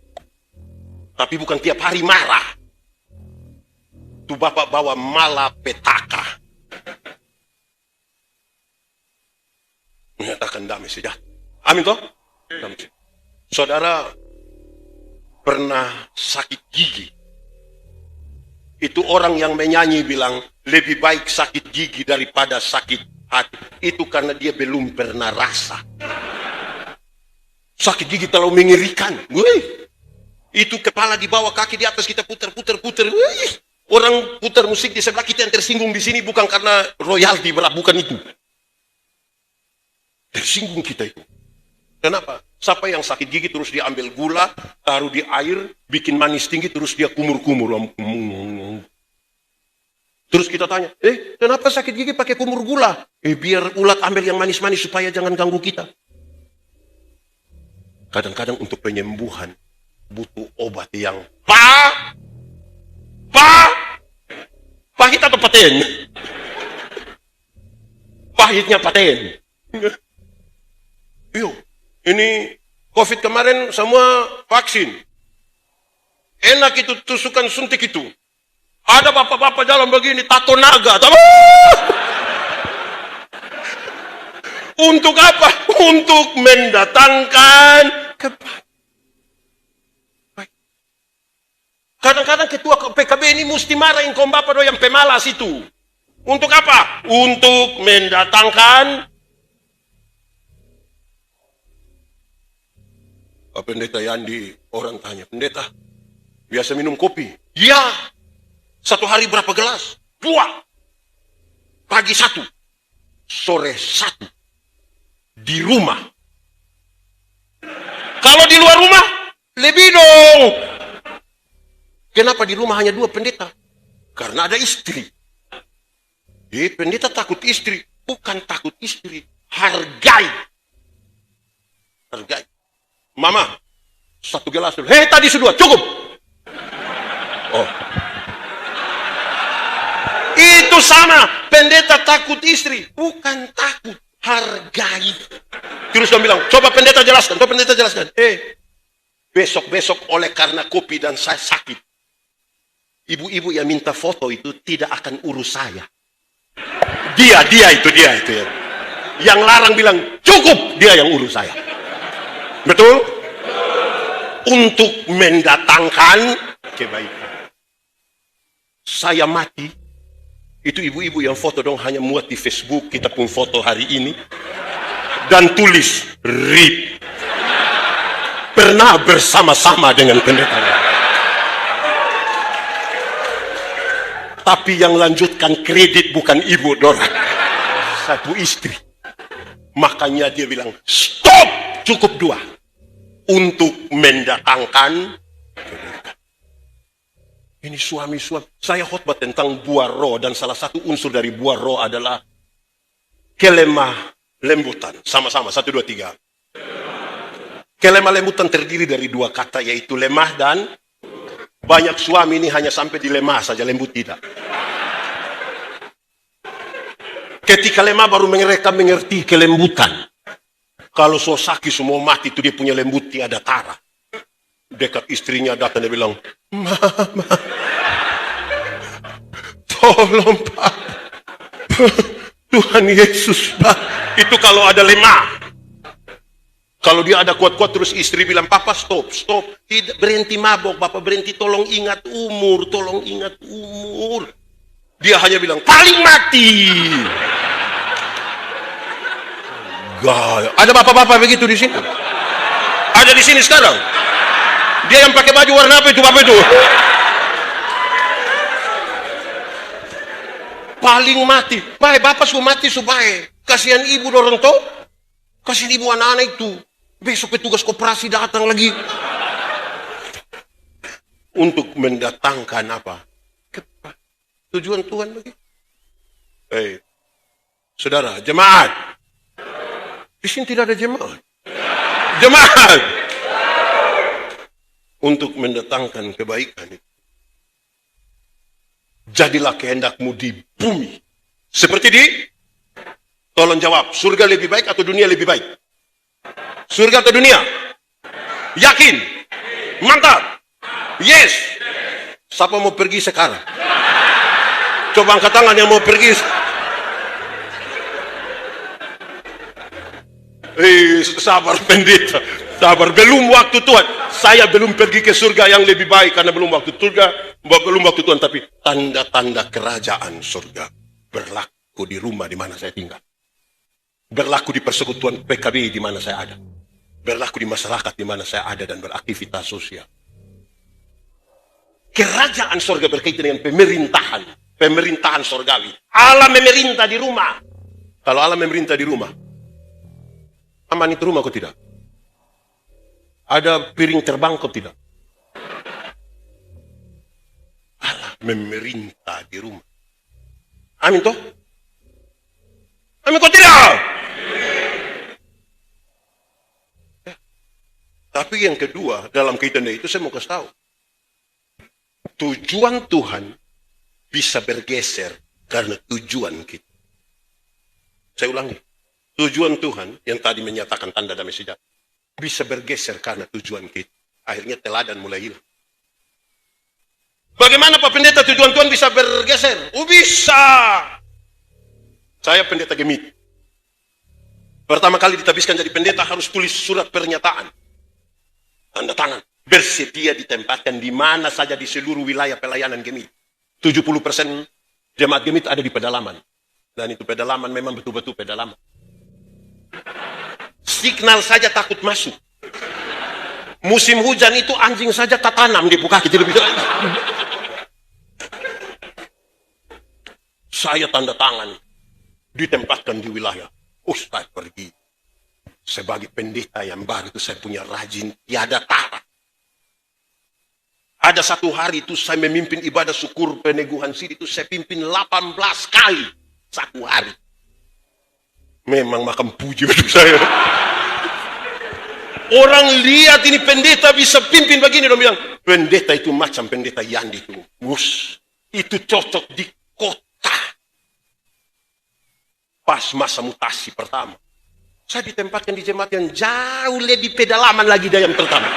Tapi bukan tiap hari marah. Itu bapak bawa malapetaka. Menyatakan damai sejahtera. Amin toh? Damai sejahtera. Saudara pernah sakit gigi. Itu orang yang menyanyi bilang, lebih baik sakit gigi daripada sakit hati. Itu karena dia belum pernah rasa. Sakit gigi terlalu mengerikan. Wih. Itu kepala di bawah, kaki di atas, kita putar. Wih. Orang putar musik di sebelah kita yang tersinggung di sini bukan karena royalti, bukan itu. Tersinggung kita itu. Kenapa? Siapa yang sakit gigi terus dia ambil gula, taruh di air, bikin manis tinggi, terus dia kumur-kumur. Terus kita tanya, kenapa sakit gigi pakai kumur gula? Biar ulat ambil yang manis-manis supaya jangan ganggu kita. Kadang-kadang untuk penyembuhan butuh obat yang pahit atau paten? Pahitnya paten. Yo, ini COVID kemarin semua vaksin. Enak itu tusukan suntik itu. Ada bapak-bapak jalan begini, tato naga. Untuk apa? Untuk mendatangkan kebaikan. Kadang-kadang ketua PKB ini mesti marahin kaum bapak yang pemalas itu. Untuk apa? Untuk mendatangkan. Pendeta Yandi, orang tanya, pendeta, biasa minum kopi? Ya. 1 hari berapa gelas? 2. Pagi 1, sore 1. Di rumah. Kalau di luar rumah, lebih dong. Kenapa di rumah hanya 2, pendeta? Karena ada istri. Pendeta takut istri. Bukan takut istri. Hargai. Mama, 1 gelas dulu. Tadi sudah, cukup. Oh. Itu sama. Pendeta takut istri. Bukan takut. Hargai. Terus dia bilang, coba pendeta jelaskan. Besok-besok oleh karena kopi dan saya sakit. Ibu-ibu yang minta foto itu tidak akan urus saya. Dia itu ya. Yang larang bilang, cukup. Dia yang urus saya. Betul? Untuk mendatangkan kebaikan. Saya mati. Itu ibu-ibu yang foto dong hanya muat di Facebook. Kita pun foto hari ini. Dan tulis, RIP. Pernah bersama-sama dengan pendetanya. Tapi yang lanjutkan kredit bukan ibu Dora. Satu istri. Makanya dia bilang, stop! Cukup 2. Untuk mendatangkan kebaikan. Ini suami-suami. Saya khotbah tentang buah roh. Dan salah satu unsur dari buah roh adalah kelemah lembutan. Sama-sama. 1, 2, 3. Kelemah lembutan terdiri dari 2 kata. Yaitu lemah dan banyak suami ini hanya sampai di lemah saja. Lembut tidak. Ketika lemah baru mereka mengerti kelembutan. Kalau Sosaki semua mati itu dia punya lembut tiada tara. Dekat istrinya datang, dia bilang, Mama, tolong Pak. Tuhan Yesus Pak. Itu kalau ada lemah. Kalau dia ada kuat-kuat terus istri bilang, Papa stop. Tidak, berhenti mabok, Bapak berhenti, tolong ingat umur. Dia hanya bilang, paling mati. Gaya. Ada bapak-bapak begitu di sini? Ada di sini sekarang? Dia yang pakai baju warna apa itu bapak itu? Paling mati. Baik, bapak sudah mati supaya kasihan ibu dorong toh. Kasihan ibu anak-anak itu. Besok petugas koperasi datang lagi. Untuk mendatangkan apa? Tujuan Tuhan lagi. Saudara, jemaat. Di sini tidak ada jemaat. Jemaat. Untuk mendatangkan kebaikan itu. Jadilah kehendakmu di bumi. Seperti di, tolong jawab, surga lebih baik atau dunia lebih baik? Surga atau dunia? Yakin? Mantap? Yes? Siapa mau pergi sekarang? Coba angkat tangan yang mau pergi. Sabar pendeta. Sabar, belum waktu Tuhan. Saya belum pergi ke surga yang lebih baik karena belum waktu surga, belum waktu Tuhan. Tapi tanda-tanda kerajaan surga berlaku di rumah di mana saya tinggal. Berlaku di persekutuan PKB di mana saya ada. Berlaku di masyarakat di mana saya ada dan beraktivitas sosial. Kerajaan surga berkaitan dengan pemerintahan. Pemerintahan surgawi. Allah memerintah di rumah. Kalau Allah memerintah di rumah, aman itu rumah kok tidak? Ada piring terbang kok tidak? Allah memerintah di rumah. Amin toh? Amin kok tidak? Ya. Tapi yang kedua, dalam kaitan itu saya mau kasih tahu. Tujuan Tuhan bisa bergeser karena tujuan kita. Saya ulangi. Tujuan Tuhan yang tadi menyatakan tanda damai sejahtera bisa bergeser karena tujuan kita. Akhirnya teladan mulai hilang. Bagaimana Pak Pendeta tujuan Tuhan bisa bergeser? Oh bisa. Saya pendeta Gemit. Pertama kali ditabiskan jadi pendeta harus tulis surat pernyataan. Tanda tangan. Bersedia ditempatkan di mana saja di seluruh wilayah pelayanan Gemit. 70% jemaat Gemit ada di pedalaman. Dan itu pedalaman memang betul-betul pedalaman. Signal saja takut masuk. Musim hujan itu anjing saja tak tanam di kaki lebih. Saya tanda tangan ditempatkan di wilayah. Ustaz pergi. Sebagai pendeta yang baru itu saya punya rajin tiada tara. Ada satu hari itu saya memimpin ibadah syukur peneguhan siri itu saya pimpin 18 kali satu hari. Memang makan puji betul saya. Orang lihat ini pendeta bisa pimpin begini, dia bilang, pendeta itu macam pendeta Yandi itu. Itu cocok di kota. Pas masa mutasi pertama. Saya ditempatkan di jemaat yang jauh lebih pedalaman lagi dari yang pertama.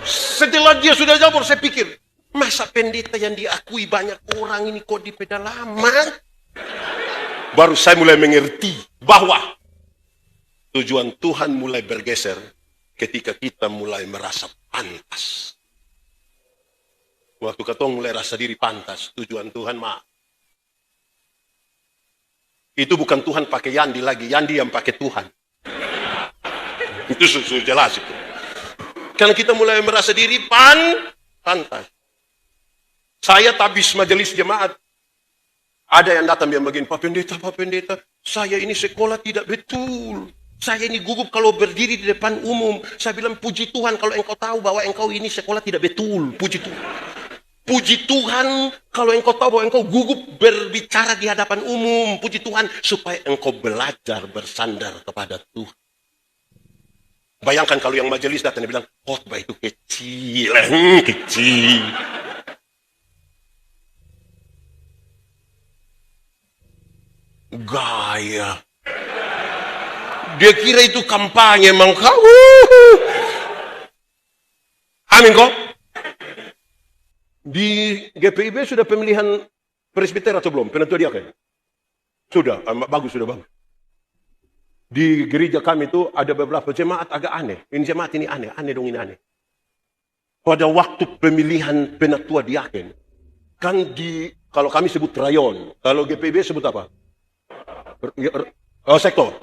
Setelah dia sudah jawab, saya pikir, masa pendeta yang diakui banyak orang ini kok di pedalaman? Baru saya mulai mengerti bahwa tujuan Tuhan mulai bergeser ketika kita mulai merasa pantas. Waktu katong mulai rasa diri pantas, tujuan Tuhan maaf. Itu bukan Tuhan pakai Yandi lagi, Yandi yang pakai Tuhan. Itu sudah jelas itu. Karena kita mulai merasa diri pantas. Saya tabis majelis jemaat. Ada yang datang yang begini, Pak Pendeta, saya ini sekolah tidak betul. Saya ini gugup kalau berdiri di depan umum. Saya bilang, puji Tuhan kalau engkau tahu bahwa engkau ini sekolah tidak betul. Puji Tuhan. Puji Tuhan kalau engkau tahu bahwa engkau gugup berbicara di hadapan umum. Puji Tuhan supaya engkau belajar bersandar kepada Tuhan. Bayangkan kalau yang majelis datang dan bilang, khotbah itu kecil. Kecil. Dia kira itu kampanye emang kau. Amin kok. Di GPIB sudah pemilihan presbiter atau belum? Penentu dia kan? Sudah, bagus, sudah bagus. Di gereja kami itu ada beberapa jemaat agak aneh. Ini jemaat ini aneh dong ini aneh. Pada waktu pemilihan penatua diaken, kan kalau kami sebut rayon, kalau GPIB sebut apa? Sektor.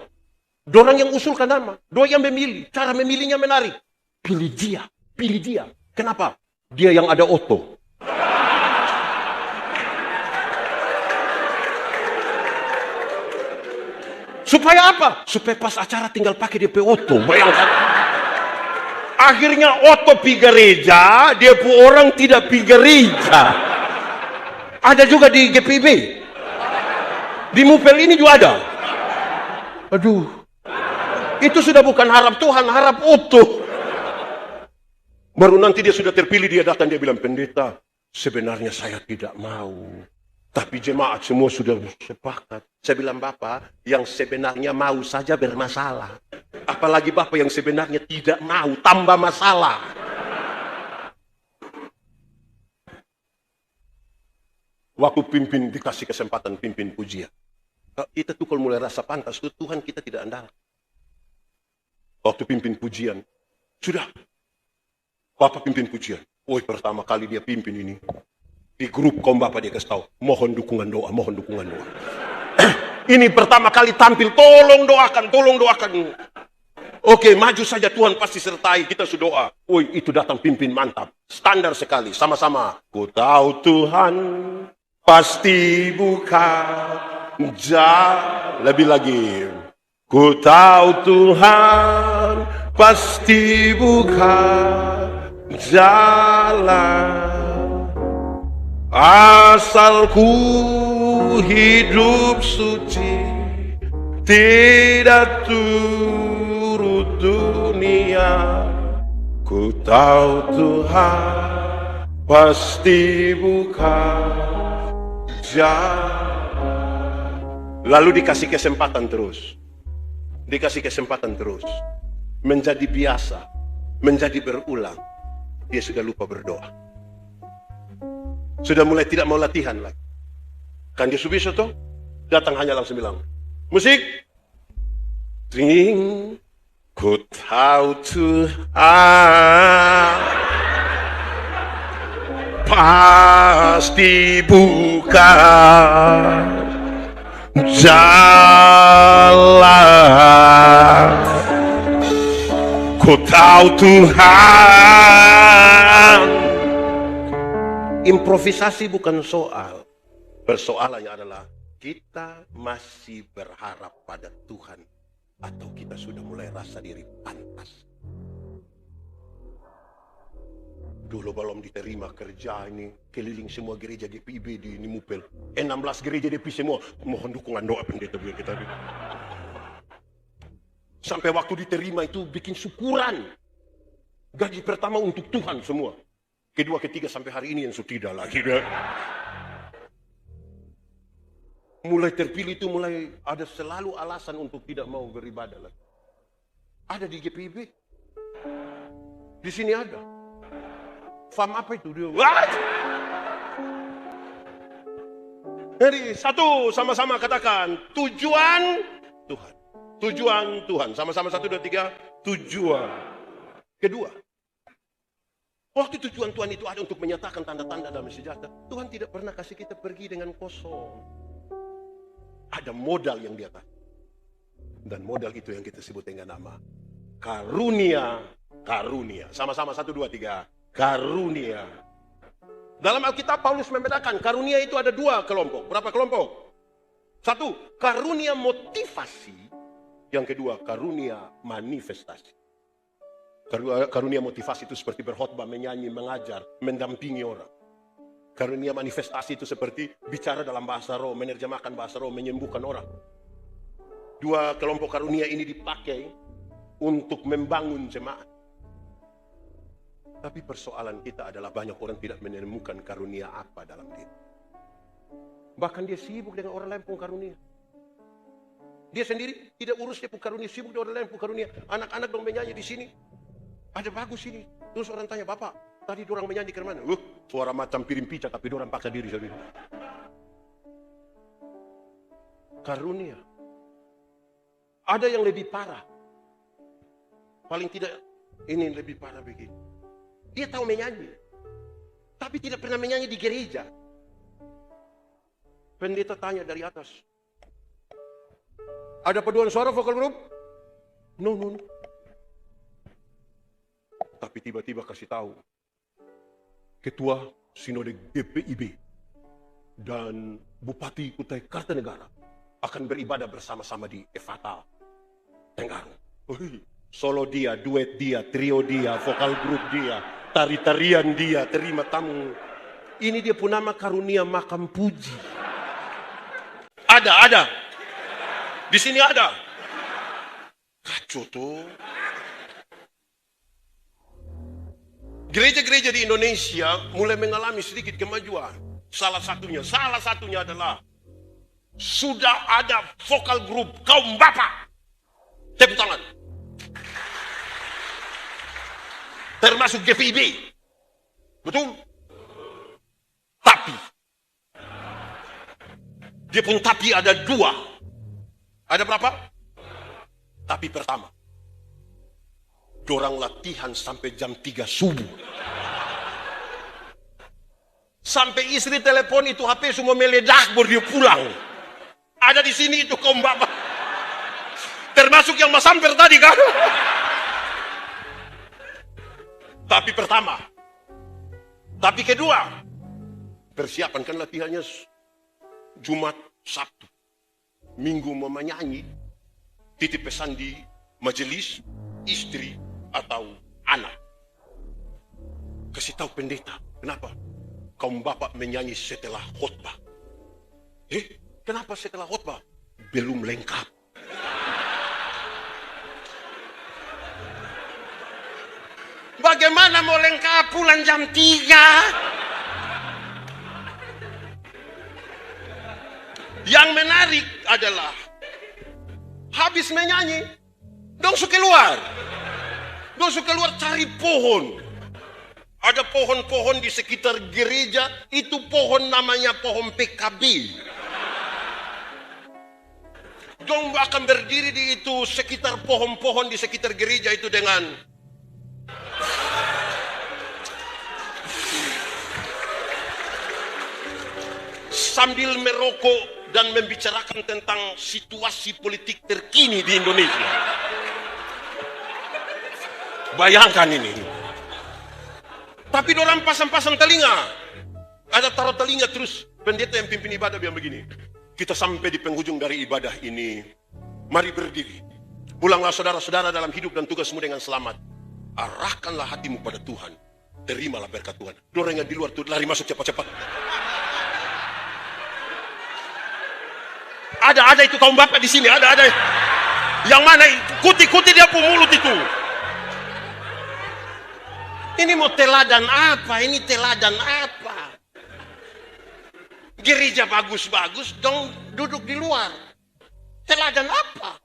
Dorang yang usulkan nama, dorang yang memilih, cara memilihnya menarik. Pilih dia. Kenapa? Dia yang ada oto. Supaya apa? Supaya pas acara tinggal pakai DP oto. Bayangkan. Akhirnya oto pi gereja, dia pun orang tidak pi gereja. Ada juga di GPIB. Di Mupel ini juga ada. Aduh. Itu sudah bukan harap Tuhan, harap oto. Baru nanti dia sudah terpilih, dia datang, dia bilang, pendeta, sebenarnya saya tidak mau. Tapi jemaat semua sudah sepakat. Saya bilang, Bapak, yang sebenarnya mau saja bermasalah. Apalagi Bapak yang sebenarnya tidak mau, tambah masalah. Waktu pimpin dikasih kesempatan pimpin pujian. Kita tuh kalau mulai rasa pantas, tuh Tuhan kita tidak andal. Waktu pimpin pujian, sudah. Bapak pimpin pujian. Pertama kali dia pimpin ini. Di grup kaum Bapak dia kasih tahu, mohon dukungan doa. Ini pertama kali tampil, tolong doakan. Oke, maju saja, Tuhan pasti sertai, kita sudah doa. Itu datang pimpin mantap, standar sekali, sama-sama. Ku tahu Tuhan pasti buka jalan. Lebih lagi. Ku tahu Tuhan pasti buka jalan. Asal ku hidup suci, tidak turut dunia. Ku tahu Tuhan pasti buka jalan. Lalu dikasih kesempatan terus. Menjadi biasa, menjadi berulang. Dia sudah lupa berdoa. Sudah mulai tidak mau latihan lagi. Kan dia subiso toh, datang hanya langsung bilang, musik. Ring, ku tahu Tuhan pasti buka jalan. Ku tahu Tuhan. Improvisasi bukan soal. Persoalannya adalah kita masih berharap pada Tuhan atau kita sudah mulai rasa diri pantas. Dulu belum diterima kerja ini, keliling semua gereja GPIB di Mupel. 16 gereja DP semua, mohon dukungan doa pendeta biar kita. Sampai waktu diterima itu bikin syukuran. Gaji pertama untuk Tuhan semua. Kedua, ketiga, sampai hari ini yang sudah lagi. Mulai terpilih itu mulai ada selalu alasan untuk tidak mau beribadah lagi. Ada di GPIB. Di sini ada. Fam apa itu dia? What? Jadi satu, sama-sama katakan tujuan Tuhan. Tujuan Tuhan. Sama-sama 1, 2, 3. Tujuan. Kedua. Waktu tujuan Tuhan itu ada untuk menyatakan tanda-tanda dalam sejarah. Tuhan tidak pernah kasih kita pergi dengan kosong. Ada modal yang dia kasih. Dan modal itu yang kita sebut dengan nama karunia. Karunia. Sama-sama 1, 2, 3. Karunia. Dalam Alkitab Paulus membedakan karunia itu ada 2 kelompok. Berapa kelompok? 1, karunia motivasi. Yang kedua, karunia manifestasi. Karunia motivasi itu seperti berkhotbah, menyanyi, mengajar, mendampingi orang. Karunia manifestasi itu seperti bicara dalam bahasa roh, menerjemahkan bahasa roh, menyembuhkan orang. 2 kelompok karunia ini dipakai untuk membangun jemaat. Tapi persoalan kita adalah banyak orang tidak menemukan karunia apa dalam diri. Bahkan dia sibuk dengan orang lain pun karunia. Dia sendiri tidak urus, dia karunia, sibuk dengan lain karunia. Anak-anak dong menyanyi di sini. Ada bagus ini. Terus orang tanya, Bapak, tadi dorang menyanyi ke mana? Suara macam piring pica tapi dorang paksa diri sendiri. Karunia. Ada yang lebih parah. Paling tidak ini lebih parah begini. Dia tahu menyanyi, tapi tidak pernah menyanyi di gereja. Pendeta tanya dari atas, ada paduan suara vokal group? No. Tapi tiba-tiba kasih tahu, Ketua Sinode GPIB dan Bupati Kutai Kartanegara akan beribadah bersama-sama di Efata Tenggarong. Solo dia, duet dia, trio dia, vokal grup dia, tari-tarian dia, terima tamu. Ini dia pun nama karunia makam puji. Ada. Di sini ada. Kacau tuh. Gereja-gereja di Indonesia mulai mengalami sedikit kemajuan. Salah satunya adalah sudah ada vokal grup kaum bapak. Tepuk tangan. Termasuk GPIB. Betul? Tapi dia pun tapi ada dua. Ada berapa? Tapi pertama, dorang latihan sampai jam 3 subuh. Sampai istri telepon itu HP semua meledak baru dia pulang. Ada di sini itu kaum bapak. Termasuk yang Mas Amper tadi kan? Tapi pertama. Tapi kedua, persiapan kan latihannya Jumat, Sabtu. Minggu mau menyanyi, titip pesan di majelis, istri atau anak. Kasih tahu pendeta, kenapa kaum bapak menyanyi setelah khotbah? Kenapa setelah khotbah? Belum lengkap. Bagaimana mau lengkap pulang jam 3? Yang menarik adalah habis menyanyi, dong suka keluar cari pohon. Ada pohon-pohon di sekitar gereja, itu pohon namanya pohon PKB. Dong akan berdiri di itu sekitar pohon-pohon di sekitar gereja itu dengan sambil merokok dan membicarakan tentang situasi politik terkini di Indonesia. Bayangkan ini. Tapi dorang pasang-pasang telinga. Ada taruh telinga terus. Pendeta yang pimpin ibadah bilang begini. Kita sampai di penghujung dari ibadah ini. Mari berdiri. Pulanglah saudara-saudara dalam hidup dan tugasmu dengan selamat. Arahkanlah hatimu pada Tuhan. Terimalah berkat Tuhan. Dorang yang di luar tuh lari masuk cepat-cepat. Ada itu kaum bapak di sini, ada. Yang mana kuti dia pun mulut itu. Ini mau teladan apa? Ini teladan apa? Gereja bagus-bagus, dong duduk di luar. Teladan apa?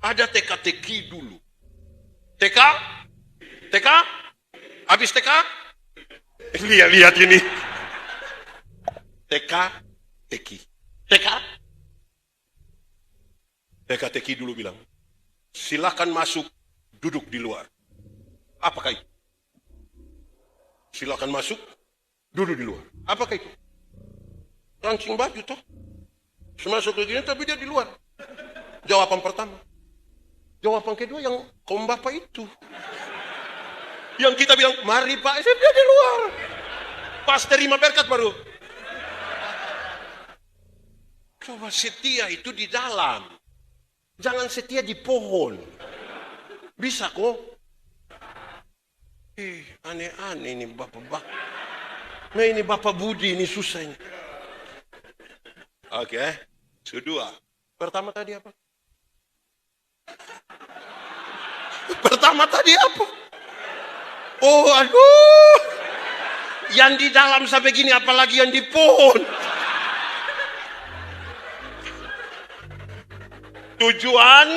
Ada teka-teki dulu. TK? Habis TK? Lihat ini. Teka-teki. Teka-teki dulu bilang, silakan masuk, duduk di luar. Apakah itu? Silakan masuk, duduk di luar. Apakah itu? Rancing baju toh. Masuk ke gini tapi dia di luar. Jawaban pertama. Jawaban kedua yang kaum bapak itu. Yang kita bilang, mari Pak, dia di luar. Pas terima berkat baru. Coba setia itu di dalam. Jangan setia di pohon. Bisa kok. Aneh-aneh ini bapak-bapak. Nah ini Bapak Budi, ini susah ini. Oke, kedua. Pertama tadi apa? Oh aduh. Yang di dalam sampai gini apalagi yang di pohon. Tujuan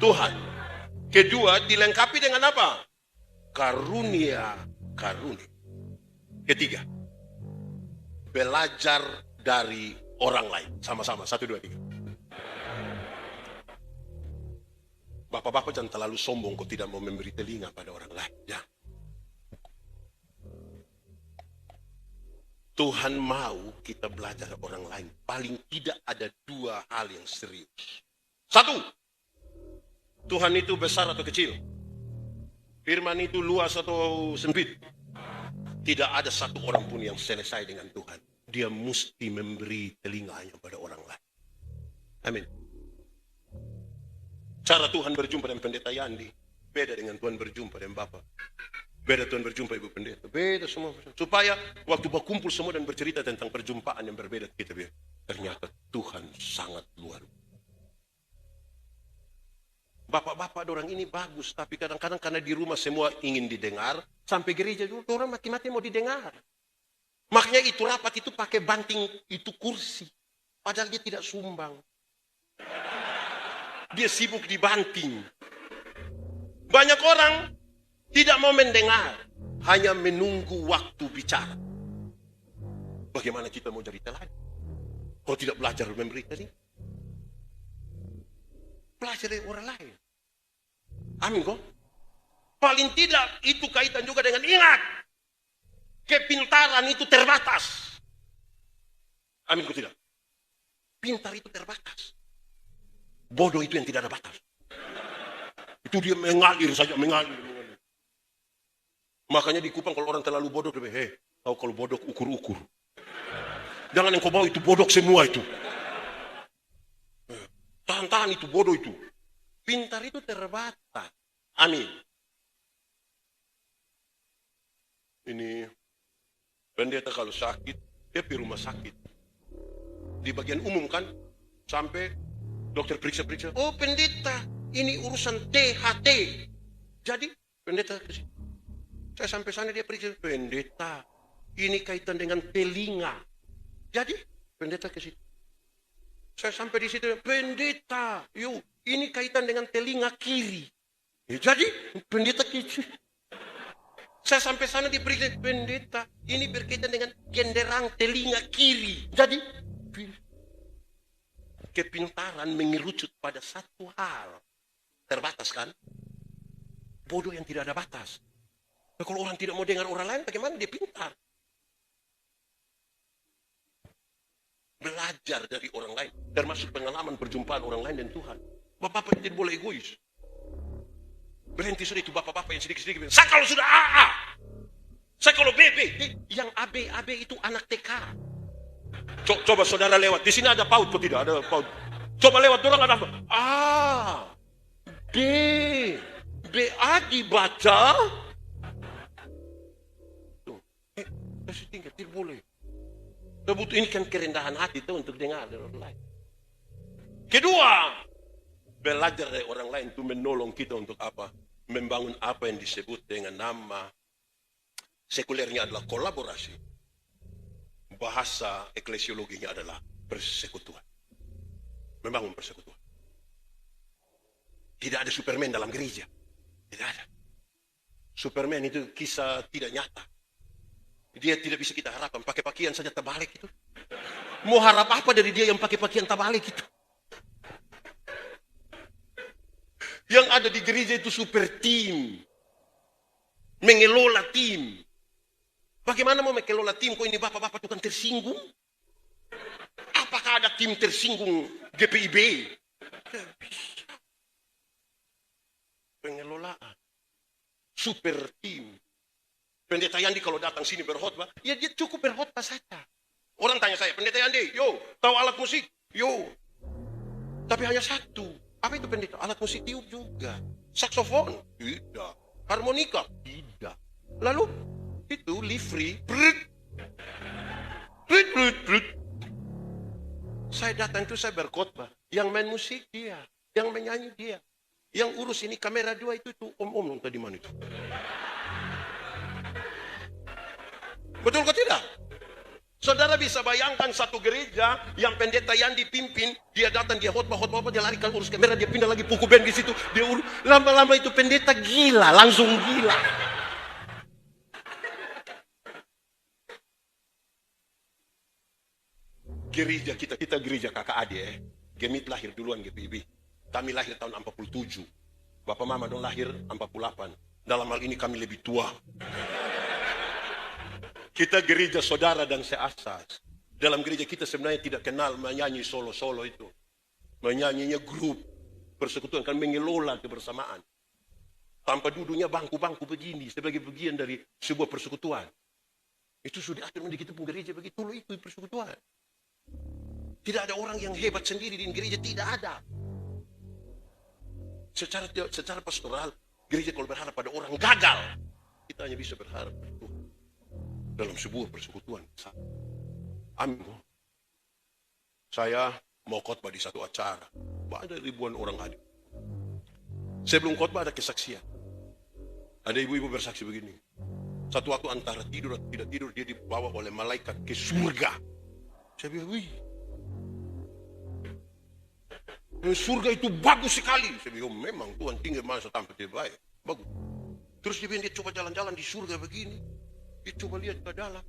Tuhan. Kedua, dilengkapi dengan apa? Karunia. Ketiga, belajar dari orang lain. Sama-sama, 1, 2, 3. Bapak-bapak jangan terlalu sombong kok tidak mau memberi telinga pada orang lain. Ya. Tuhan mau kita belajar orang lain. Paling tidak ada 2 hal yang serius. 1, Tuhan itu besar atau kecil? Firman itu luas atau sempit? Tidak ada satu orang pun yang selesai dengan Tuhan. Dia mesti memberi telinganya pada orang lain. Amin. Cara Tuhan berjumpa dengan pendeta Yandi beda dengan Tuhan berjumpa dengan Bapak. Beda Tuhan berjumpa Ibu Pendeta. Beda semua. Supaya waktu berkumpul semua dan bercerita tentang perjumpaan yang berbeda, kita bilang, ternyata Tuhan sangat luar biasa. Bapak-bapak orang ini bagus, tapi kadang-kadang karena di rumah semua ingin didengar, sampai gereja juga orang mati-mati mau didengar. Makanya itu rapat itu pakai banting itu kursi. Padahal dia tidak sumbang. Dia sibuk dibanting. Banyak orang tidak mau mendengar, hanya menunggu waktu bicara. Bagaimana kita mau jadi teladan? Kalau tidak belajar memberi tadi, belajar dari orang lain. Amin kok. Paling tidak itu kaitan juga dengan ingat, kepintaran itu terbatas. Amin kok tidak? Pintar itu terbatas. Bodoh itu yang tidak ada batas. Itu dia mengalir saja, mengalir. Makanya di Kupang kalau orang terlalu bodoh, tahu kalau bodoh ukur-ukur. Jangan yang kau bawa itu bodoh semua itu. Tahan-tahan itu bodoh itu. Pintar itu terbatas. Amin. Ini pendeta kalau sakit, dia pergi rumah sakit. Di bagian umum kan, sampai dokter periksa-periksa. Oh pendeta, ini urusan THT. Jadi pendeta ke sini. Saya sampai sana dia periksa. Pendeta, ini kaitan dengan telinga. Jadi pendeta ke situ. Saya sampai di situ. Pendeta, yuk, ini kaitan dengan telinga kiri. Ya, jadi pendeta ke situ. Saya sampai sana dia periksa. Pendeta, ini berkaitan dengan genderang telinga kiri. Jadi kepintaran mengerucut pada satu hal. Terbatas kan? Bodoh yang tidak ada batas. Nah, kalau orang tidak mau dengar orang lain, bagaimana dia pintar? Belajar dari orang lain. Termasuk pengalaman perjumpaan orang lain dan Tuhan. Bapak-bapak tidak boleh egois. Berhenti sudah itu bapak-bapak yang sedikit-sedikit. Saya kalau sudah AA. Saya kalau BB. Yang AB itu anak TK. Coba saudara lewat. Di sini ada PAUD, kok tidak ada PAUD. Coba lewat, dorang ada apa? BA dibaca. Tuh, kasih tinggal, tidak boleh. Kita ini kan kerendahan hati itu untuk dengar dari orang lain. Kedua, belajar dari orang lain itu menolong kita untuk apa? Membangun apa yang disebut dengan nama sekulernya adalah kolaborasi. Bahasa eklesiologinya adalah persekutuan. Membangun persekutuan. Tidak ada Superman dalam gereja. Tidak ada. Superman itu kisah tidak nyata. Dia tidak bisa kita harapkan. Pakai pakaian saja terbalik itu. Mau harap apa dari dia yang pakai pakaian terbalik itu? Yang ada di gereja itu super team. Mengelola tim. Bagaimana mau mengelola tim? Kok ini bapak-bapak itu kan tersinggung? Apakah ada tim tersinggung GPIB? Pengelolaan. Super team. Pendeta Yandi kalau datang sini berkhotbah, ya dia cukup berkhotbah saja. Orang tanya saya, Pendeta Yandi, yo, tahu alat musik? Yo. Tapi hanya satu. Apa itu pendeta? Alat musik tiup juga. Saksofon? Tidak. Harmonika? Tidak. Lalu itu livery. Saya datang itu saya berkhotbah. Yang main musik dia, yang menyanyi dia, yang urus ini kamera 2 itu om-om tadi mana itu? Betul kok tidak? Saudara bisa bayangkan satu gereja yang pendeta yang dipimpin, dia datang, dia khotbah, dia lari ke urus kamera, dia pindah lagi pukul band di situ, dia lama-lama itu pendeta gila, langsung gila. Gereja kita gereja kakak adik Gemit lahir duluan gitu Ibi. Kami lahir tahun 47. Bapak mama dong lahir 48. Dalam hal ini kami lebih tua. Kita gereja saudara dan seasas. Dalam gereja kita sebenarnya tidak kenal menyanyi solo-solo itu. Menyanyinya grup. Persekutuan kan mengelola kebersamaan. Tanpa duduknya bangku-bangku begini sebagai bagian dari sebuah persekutuan. Itu sudah atur di kita pun gereja begitu loh, itu persekutuan. Tidak ada orang yang hebat sendiri di gereja, tidak ada. Secara pastoral, gereja kalau berharap pada orang gagal, kita hanya bisa berharap pada Tuhan. Dalam sebuah persekutuan. Amin. Saya mau khotbah di satu acara. Ada ribuan orang hadir. Sebelum khotbah ada kesaksian. Ada ibu-ibu bersaksi begini. Satu waktu antara tidur atau tidak tidur, dia dibawa oleh malaikat ke surga. Saya bilang, wih. Surga itu bagus sekali. Saya bilang, memang Tuhan tinggal masa tanpa tidak baik. Bagus. Terus dia bilang, dia coba jalan-jalan di surga begini. Dia coba lihat ke dalam.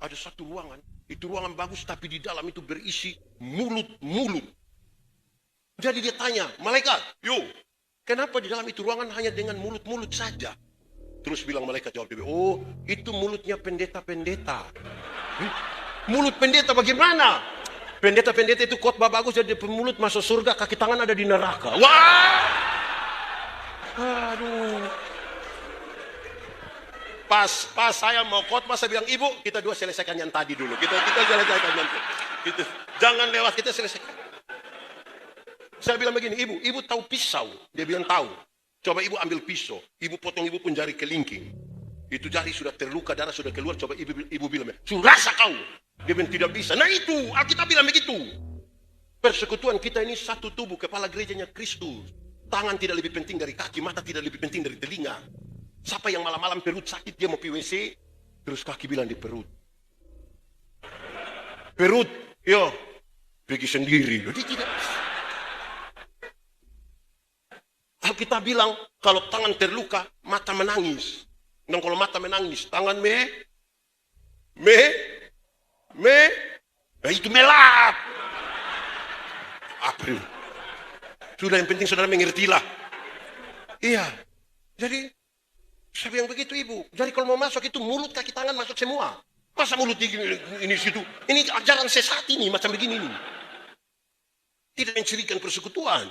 Ada satu ruangan. Itu ruangan bagus, tapi di dalam itu berisi mulut-mulut. Jadi dia tanya, malaikat, yo, kenapa di dalam itu ruangan hanya dengan mulut-mulut saja? Terus bilang malaikat jawab, oh, itu mulutnya pendeta-pendeta. Mulut pendeta bagaimana? Pendeta-pendeta itu khotbah bagus, jadi mulut masuk surga, kaki tangan ada di neraka. Wah! Aduh. Pas saya mau khotbah, saya bilang, ibu, kita dua selesaikan yang tadi dulu. Kita selesaikan yang tadi. Gitu. Jangan lewat, kita selesaikan. Saya bilang begini, ibu tahu pisau? Dia bilang tahu. Coba ibu ambil pisau, ibu potong ibu pun jari kelingking. Itu jari sudah terluka, darah sudah keluar, coba ibu bilang, rasa kau. Dia bilang tidak bisa. Nah itu, Alkitab bilang begitu. Persekutuan kita ini satu tubuh, kepala gerejanya Kristus. Tangan tidak lebih penting dari kaki, mata tidak lebih penting dari telinga. Siapa yang malam-malam perut sakit, dia mau PWC, terus kaki bilang di perut. Perut, yo, pergi sendiri. Jadi tidak. Alkitab bilang, kalau tangan terluka, mata menangis. Dan kalau mata menangis, tangan itu melap. April. Sudah yang penting saudara mengertilah. Iya. Jadi, saya bilang begitu ibu. Jadi kalau mau masuk itu mulut, kaki, tangan masuk semua. Masa mulut ini situ? Ini ajaran sesat ini, macam begini nih. Tidak mencirikan persekutuan.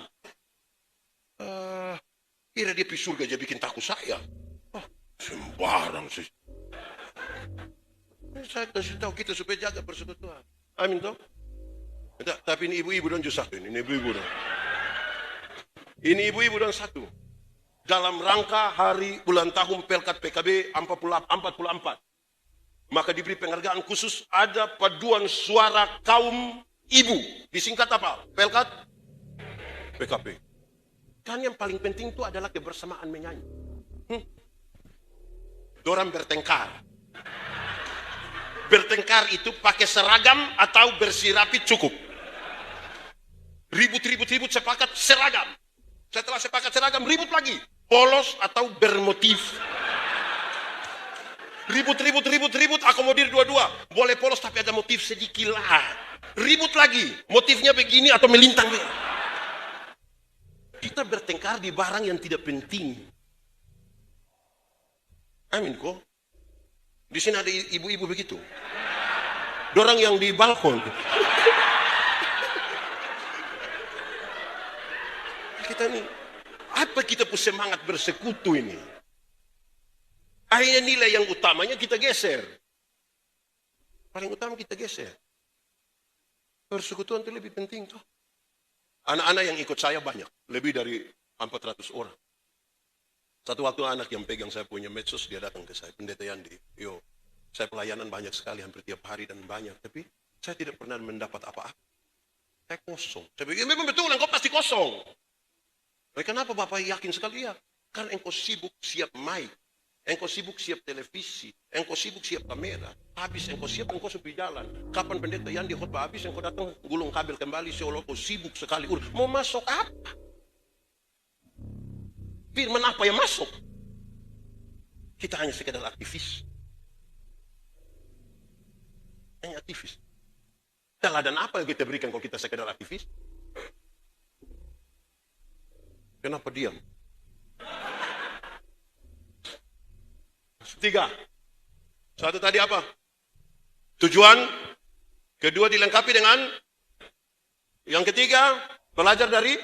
Kira dia pergi surga aja bikin takut saya. Sembarang sih. Saya kasih tahu kita supaya jaga persekutuan. Amin toh? Tapi ini ibu-ibu dan satu ini ibu-ibu dong. Ini ibu-ibu dan satu. Dalam rangka hari bulan tahun Pelkat PKB 44. Maka diberi penghargaan khusus ada paduan suara kaum ibu. Disingkat apa? Pelkat PKB. Kan yang paling penting itu adalah kebersamaan menyanyi. Dorang bertengkar. Bertengkar itu pakai seragam atau bersih rapi cukup. Ribut sepakat seragam. Setelah sepakat seragam ribut lagi. Polos atau bermotif. Ribut, akomodir dua-dua. Boleh polos tapi ada motif sedikit lah. Ribut lagi. Motifnya begini atau melintang. Kita bertengkar di barang yang tidak penting. Amin kok. Di sini ada ibu-ibu begitu. Dorang yang di balkon. Kita ini, apa kita punya semangat bersekutu ini? Akhirnya nilai yang utamanya kita geser. Paling utama kita geser. Persekutuan itu lebih penting toh. Anak-anak yang ikut saya banyak, lebih dari 400 orang. Satu waktu anak yang pegang saya punya medsos, dia datang ke saya, Pendeta Yandi, yo, saya pelayanan banyak sekali, hampir tiap hari dan banyak, tapi saya tidak pernah mendapat apa-apa. Saya kosong. Saya pikir, memang betul, engkau pasti kosong. Kenapa Bapak yakin sekali? Ya, karena engkau sibuk siap mic, engkau sibuk siap televisi, engkau sibuk siap kamera, habis engkau siap engkau sepi jalan. Kapan pendeta yang di khotbah habis engkau datang gulung kabel kembali seolah kau sibuk sekali. Mau masuk apa? Firman apa yang masuk? Kita hanya sekedar aktivis. Hanya aktivis. Teladan apa yang kita berikan kalau kita sekedar aktivis? Kenapa diam? 3. Satu tadi apa? Tujuan. Kedua dilengkapi dengan. Yang ketiga, belajar dari.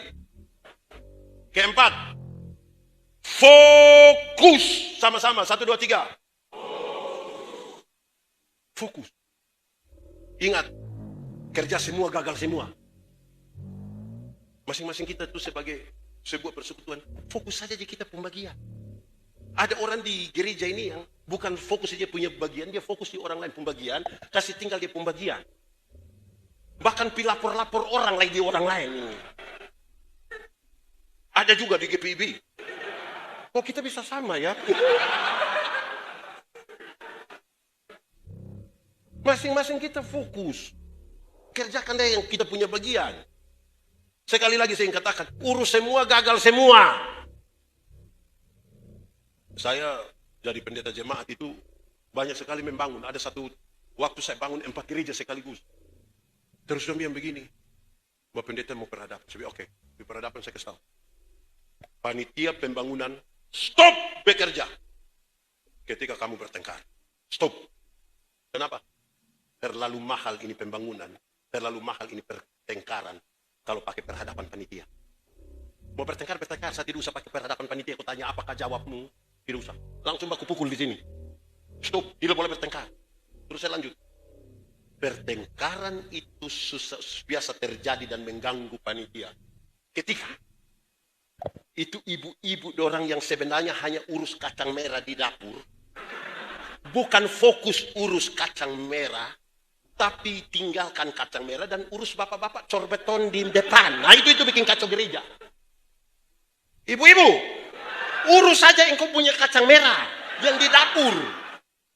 Keempat, fokus. Sama-sama, 1, 2, 3. Fokus. Ingat, kerja semua gagal semua. Masing-masing kita itu sebagai sebuah persekutuan, fokus saja di kita pembagian. Ada orang di gereja ini yang bukan fokus saja punya bagian, dia fokus di orang lain pembagian, kasih tinggal di pembagian. Bahkan pilapor-lapor orang lagi di orang lain ini. Ada juga di GPIB. Kok kita bisa sama ya? Masing-masing kita fokus. Kerjakan deh yang kita punya bagian. Sekali lagi saya katakan, urus semua, gagal semua. Saya jadi pendeta jemaat itu banyak sekali membangun. Ada satu waktu saya bangun 4 gereja sekaligus. Terus dia bilang begini, Bapak pendeta mau perhadapan. Saya bilang, oke, di perhadapan saya kasih tahu. Panitia pembangunan, stop bekerja. Ketika kamu bertengkar, stop. Kenapa? Terlalu mahal ini pembangunan, terlalu mahal ini pertengkaran kalau pakai perhadapan panitia. Mau bertengkar, saya tidak usah pakai perhadapan panitia. Aku tanya apakah jawabmu? Tidak usah. Langsung aku pukul di sini. Stop, tidak boleh bertengkar. Terus saya lanjut. Pertengkaran itu biasa terjadi dan mengganggu panitia. Ketika itu ibu-ibu orang yang sebenarnya hanya urus kacang merah di dapur, bukan fokus urus kacang merah, tapi tinggalkan kacang merah dan urus bapak-bapak cor beton di depan. Nah itu bikin kacau gereja. Ibu-ibu, urus saja engkau punya kacang merah yang di dapur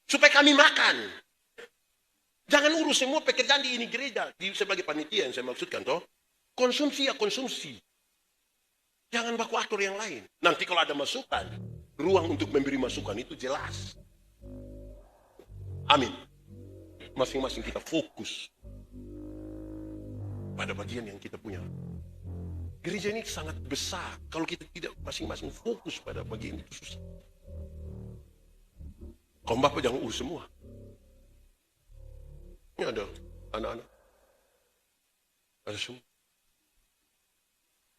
supaya kami makan. Jangan urus semua pekerjaan di ini gereja. Sebagai panitia yang saya maksudkan toh, konsumsi ya konsumsi. Jangan baku atur yang lain. Nanti kalau ada masukan, ruang untuk memberi masukan itu jelas. Amin. Masing-masing kita fokus pada bagian yang kita punya. Gereja ini sangat besar. Kalau kita tidak masing-masing fokus pada bagian itu susah. Kaum bapak jangan urus semua. Ini ada anak-anak. Ada semua.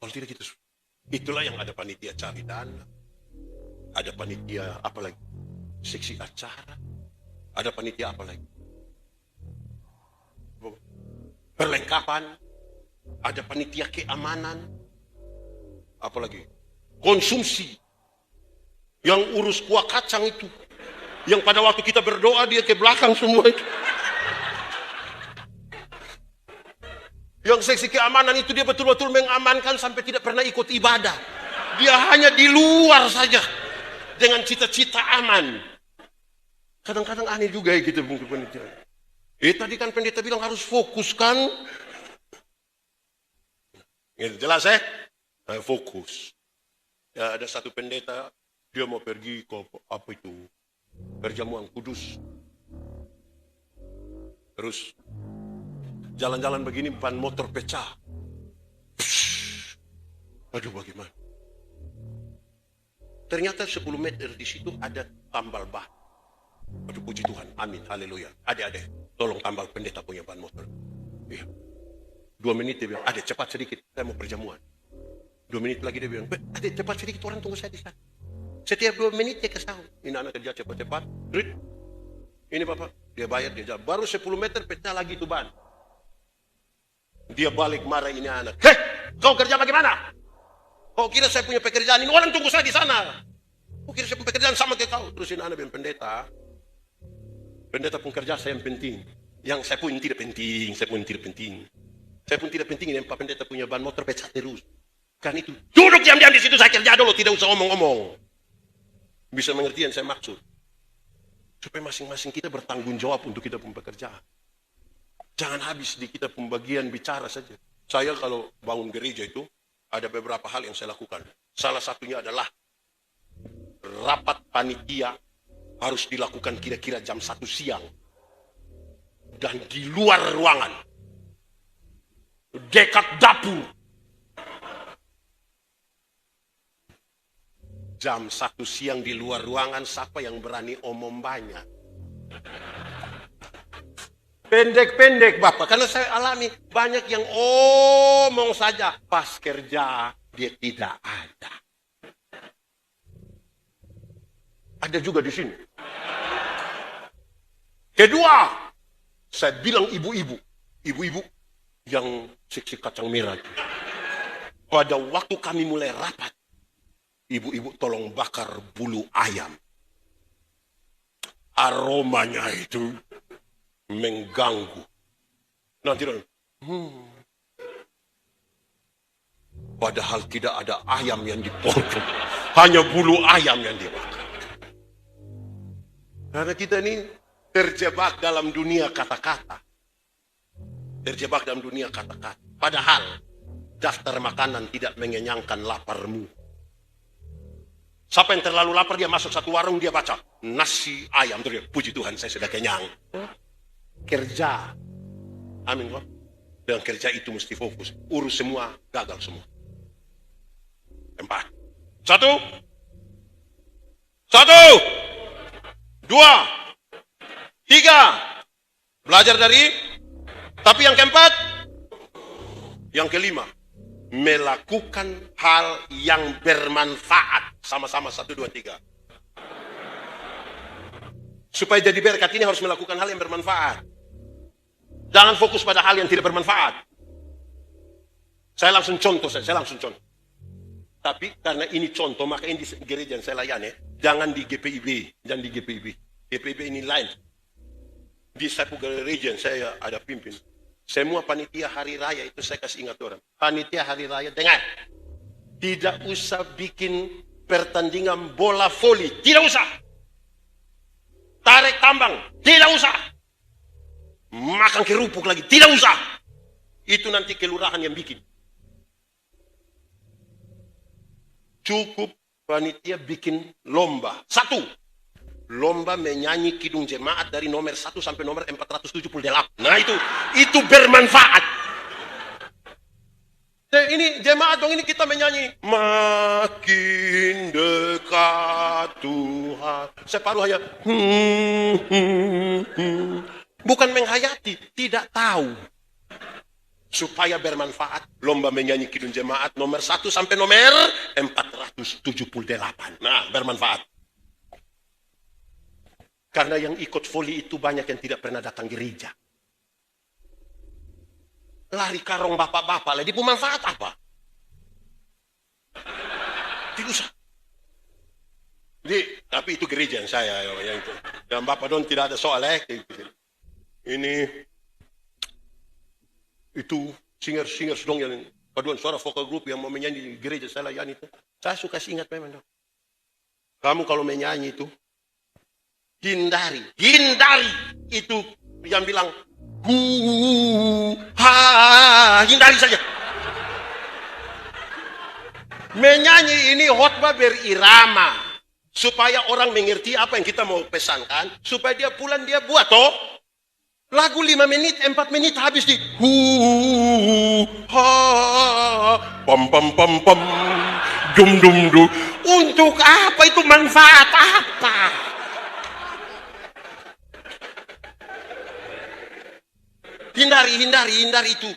Kalau tidak kita susah. Itulah yang ada panitia cari dana. Ada panitia apa lagi? Seksi acara. Ada panitia apa lagi? Perlengkapan. Ada panitia keamanan. Apalagi konsumsi. Yang urus kuah kacang itu. Yang pada waktu kita berdoa dia ke belakang semua itu. Yang seksi keamanan itu dia betul-betul mengamankan sampai tidak pernah ikut ibadah. Dia hanya di luar saja. Dengan cita-cita aman. Kadang-kadang aneh juga ya kita mungkin panitia. Tadi kan pendeta bilang harus fokus kan. Jelas fokus. Ya, ada satu pendeta, dia mau pergi ke apa itu, perjamuan kudus. Terus jalan-jalan begini ban motor pecah. Aduh bagaimana? Ternyata 10 meter di situ ada tambal ban. Aduh puji Tuhan, amin, haleluya. Adik-adik, tolong tambal pendeta punya ban motor. Iya. 2 menit dia bilang, adik cepat sedikit, saya mau perjamuan. 2 menit lagi dia bilang, adik cepat sedikit, orang tunggu saya di sana. Setiap 2 menit dia kesahun. Ini anak kerja cepat-cepat. Ini bapak, dia bayar, dia jalan. Baru 10 meter pecah lagi itu ban. Dia balik marah ini anak. Hei, kau kerja bagaimana? Kau kira saya punya pekerjaan ini? Orang tunggu saya di sana. Kau kira saya punya pekerjaan sama kayak kau? Terus ini anak bilang, pendeta. Pendeta pun kerja saya yang penting. Yang saya pun tidak penting. Saya pun tidak penting. Saya pun tidak penting ini Pak pendeta punya ban motor pecah terus. Kan itu. Duduk diam-diam di situ saya kerja dulu. Tidak usah omong-omong. Bisa mengerti yang saya maksud? Supaya masing-masing kita bertanggung jawab untuk kita pun pekerjaan. Jangan habis di kita pembagian bicara saja. Saya kalau bangun gereja itu, ada beberapa hal yang saya lakukan. Salah satunya adalah rapat panitia harus dilakukan kira-kira jam 1 siang. Dan di luar ruangan. Dekat dapur. Jam 1 siang di luar ruangan, siapa yang berani omong banyak? Pendek-pendek Bapak, karena saya alami banyak yang omong saja. Pas kerja, dia tidak ada. Ada juga di sini. Kedua, saya bilang ibu-ibu yang seksi kacang merah itu. Pada waktu kami mulai rapat, ibu-ibu tolong bakar bulu ayam. Aromanya itu mengganggu. Nanti padahal tidak ada ayam yang dipotong. Hanya bulu ayam yang dibakar. Karena kita ini terjebak dalam dunia kata-kata. Terjebak dalam dunia kata-kata. Padahal daftar makanan tidak mengenyangkan laparmu. Siapa yang terlalu lapar, dia masuk satu warung, dia baca nasi ayam. Terus dia, puji Tuhan, saya sudah kenyang. Kerja. Amin, Pak. Dengan kerja itu mesti fokus. Urus semua, gagal semua. 4. 1. 2. 3. Belajar dari. Tapi yang keempat. Yang kelima. Melakukan hal yang bermanfaat. Sama-sama 1, 2, 3. Supaya jadi berkat ini harus melakukan hal yang bermanfaat. Jangan fokus pada hal yang tidak bermanfaat. Saya langsung contoh. Tapi karena ini contoh, maka ini di gereja yang saya layani. Jangan di GPIB. Jangan di GPIB. GPIB ini lain. Di satu gereja yang saya ada pimpin. Semua panitia hari raya itu saya kasih ingat orang. Panitia hari raya, dengar. Tidak usah bikin pertandingan bola voli. Tidak usah. Tarik tambang. Tidak usah. Makan kerupuk lagi. Tidak usah. Itu nanti kelurahan yang bikin. Cukup panitia bikin lomba. 1. Lomba menyanyi kidung jemaat dari nomor 1 sampai nomor 478. Nah itu bermanfaat. Ini jemaat dong, ini kita menyanyi. Makin dekat Tuhan. Separuh hanya. Bukan menghayati, tidak tahu. Supaya bermanfaat, lomba menyanyi kidung jemaat nomor 1 sampai nomor 478. Nah, bermanfaat. Karena yang ikut voli itu banyak yang tidak pernah datang gereja. Lari karong bapak-bapak, lagi bermanfaat apa? Tidak usah. Jadi, tapi itu gereja yang saya yang itu. Dan bapak don tidak ada soal ini itu singers dong yang paduan suara vokal grup yang mau menyanyi di gereja saya layani itu. Saya suka ingat memang dong. Kamu kalau menyanyi itu hindari itu yang bilang hindari saja. Menyanyi ini khotbah berirama supaya orang mengerti apa yang kita mau pesankan, supaya dia pulang dia buat toh. Lagu 5 menit, 4 menit habis di pam pam pam pam dum dum dum. Untuk apa itu, manfaat apa? Hindari itu.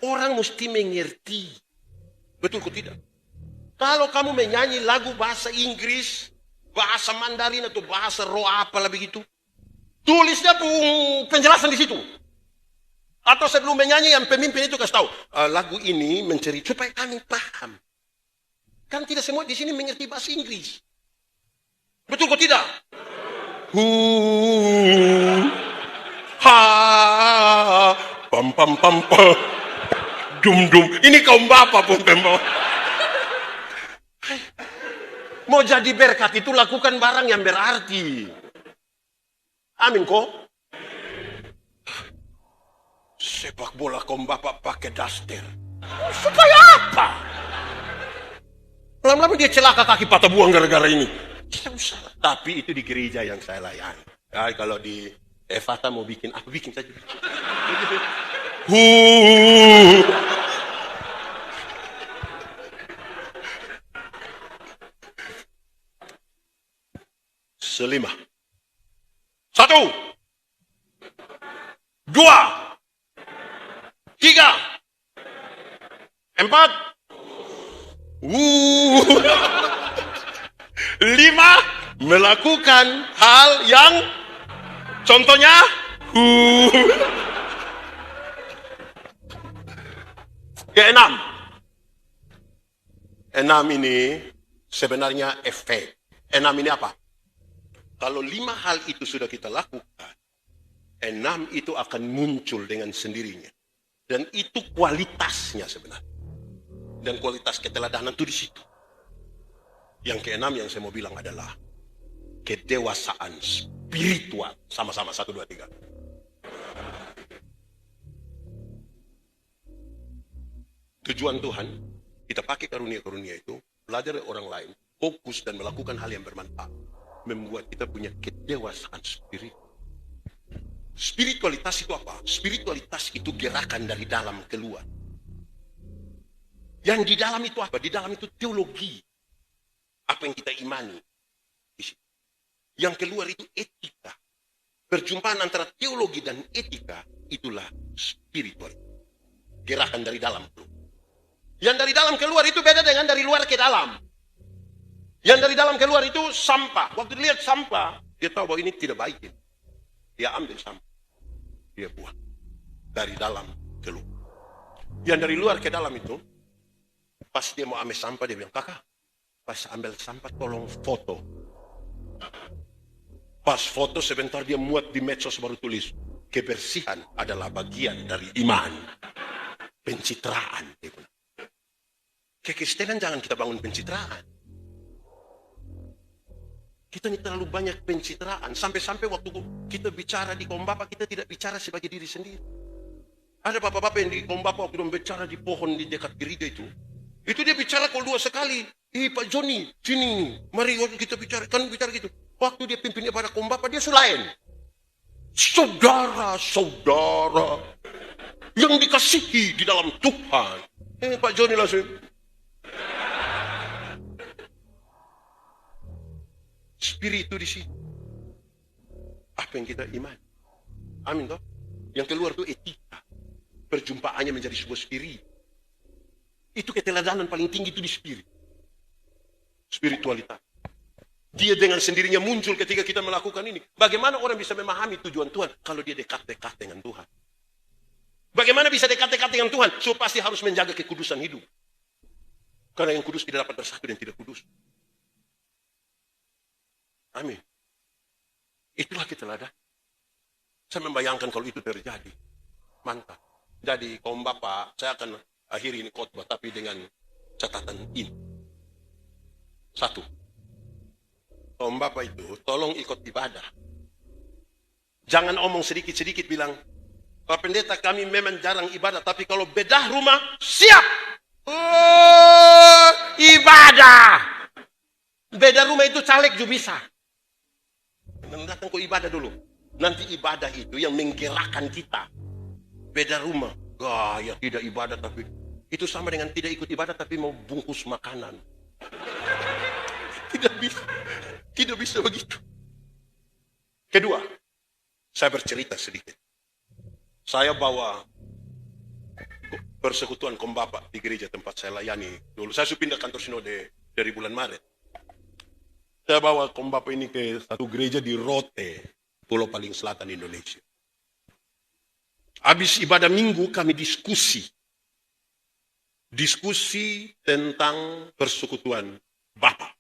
Orang mesti mengerti. Betul kok tidak? Kalau kamu menyanyi lagu bahasa Inggris, bahasa Mandarin atau bahasa roh apalah begitu, tulisnya penjelasan di situ. Atau sebelum menyanyi yang pemimpin itu kasih tahu, lagu ini mencerita supaya kami paham. Kan tidak semua di sini mengerti bahasa Inggris. Betul kok tidak? Pam pam pam pam dum dum. Ini kaum bapak pun pembawa. Mau jadi berkat itu lakukan barang yang berarti. Amin kok. Sepak bola Bapak pakai daster. Supaya apa? Lama-lama dia celaka kaki patah buang gara-gara ini. Tidak usah. Tapi itu di gereja yang saya layani. Ya, kalau di Evata mau bikin apa, bikin saja. Selima. 1, 2, 3, 4, 5, melakukan hal yang contohnya ke-6. 6 ini sebenarnya efek. 6 ini apa? Kalau 5 hal itu sudah kita lakukan, 6 itu akan muncul dengan sendirinya. Dan itu kualitasnya sebenarnya. Dan kualitas keteladanan itu di situ. Yang ke-6 yang saya mau bilang adalah kedewasaan spiritual. Sama-sama, 1, 2, 3. Tujuan Tuhan, kita pakai karunia-karunia itu, belajar dari orang lain, fokus dan melakukan hal yang bermanfaat. Membuat kita punya kedewasaan spiritual. Spiritualitas itu apa? Spiritualitas itu gerakan dari dalam keluar. Yang di dalam itu apa? Di dalam itu teologi. Apa yang kita imani. Yang keluar itu etika. Perjumpaan antara teologi dan etika, itulah spiritual. Gerakan dari dalam keluar. Yang dari dalam keluar itu beda dengan dari luar ke dalam. Yang dari dalam keluar itu sampah. Waktu dilihat sampah, dia tahu bahwa ini tidak baik. Dia ambil sampah. Dia buang. Dari dalam keluar. Yang dari luar ke dalam itu, pas dia mau ambil sampah, dia bilang, kakak, pas ambil sampah tolong foto. Pas foto sebentar dia muat di medsos baru tulis, kebersihan adalah bagian dari iman. Pencitraan. Kekristenan jangan kita bangun pencitraan. Kita ini terlalu banyak pencitraan. Sampai-sampai waktu kita bicara di Bapak, kita tidak bicara sebagai diri sendiri. Ada bapak-bapak yang di Bapak waktu bicara di pohon di dekat gereja itu. Itu dia bicara kalau 2 sekali. Pak Joni, sini. Mari kita bicara. Kan bicara gitu. Waktu dia pimpinnya pada Bapak, dia selain. Saudara-saudara yang dikasihi di dalam Tuhan. Pak Joni langsung. Spirit itu di sini. Apa yang kita iman. Amin toh. Yang keluar itu etika. Perjumpaannya menjadi sebuah spirit. Itu keteladanan paling tinggi itu di spirit. Spiritualitas. Dia dengan sendirinya muncul ketika kita melakukan ini. Bagaimana orang bisa memahami tujuan Tuhan kalau dia dekat-dekat dengan Tuhan? Bagaimana bisa dekat-dekat dengan Tuhan? So pasti harus menjaga kekudusan hidup. Karena yang kudus tidak dapat bersatu dengan tidak kudus. Amin. Itulah keteladanan. Saya membayangkan kalau itu terjadi. Mantap. Jadi kaum Bapak, saya akan akhiri ini khotbah tapi dengan catatan ini. 1. Kaum Bapak itu tolong ikut ibadah. Jangan omong sedikit-sedikit bilang, Pak Pendeta kami memang jarang ibadah, tapi kalau bedah rumah, siap! Oh, ibadah! Bedah rumah itu caleg juga bisa. Datang ke ibadah dulu. Nanti ibadah itu yang menggerakkan kita. Beda rumah. Gaya tidak ibadah tapi itu sama dengan tidak ikut ibadah tapi mau bungkus makanan. Tidak bisa. Tidak bisa begitu. Kedua, saya bercerita sedikit. Saya bawa persekutuan kaum Bapak di gereja tempat saya layani. Dulu saya sudah pindah kantor sinode dari bulan Maret. Saya bawa kaum Bapak ini ke satu gereja di Rote, Pulau paling selatan Indonesia. Habis ibadah minggu kami diskusi. Diskusi tentang persekutuan Bapak.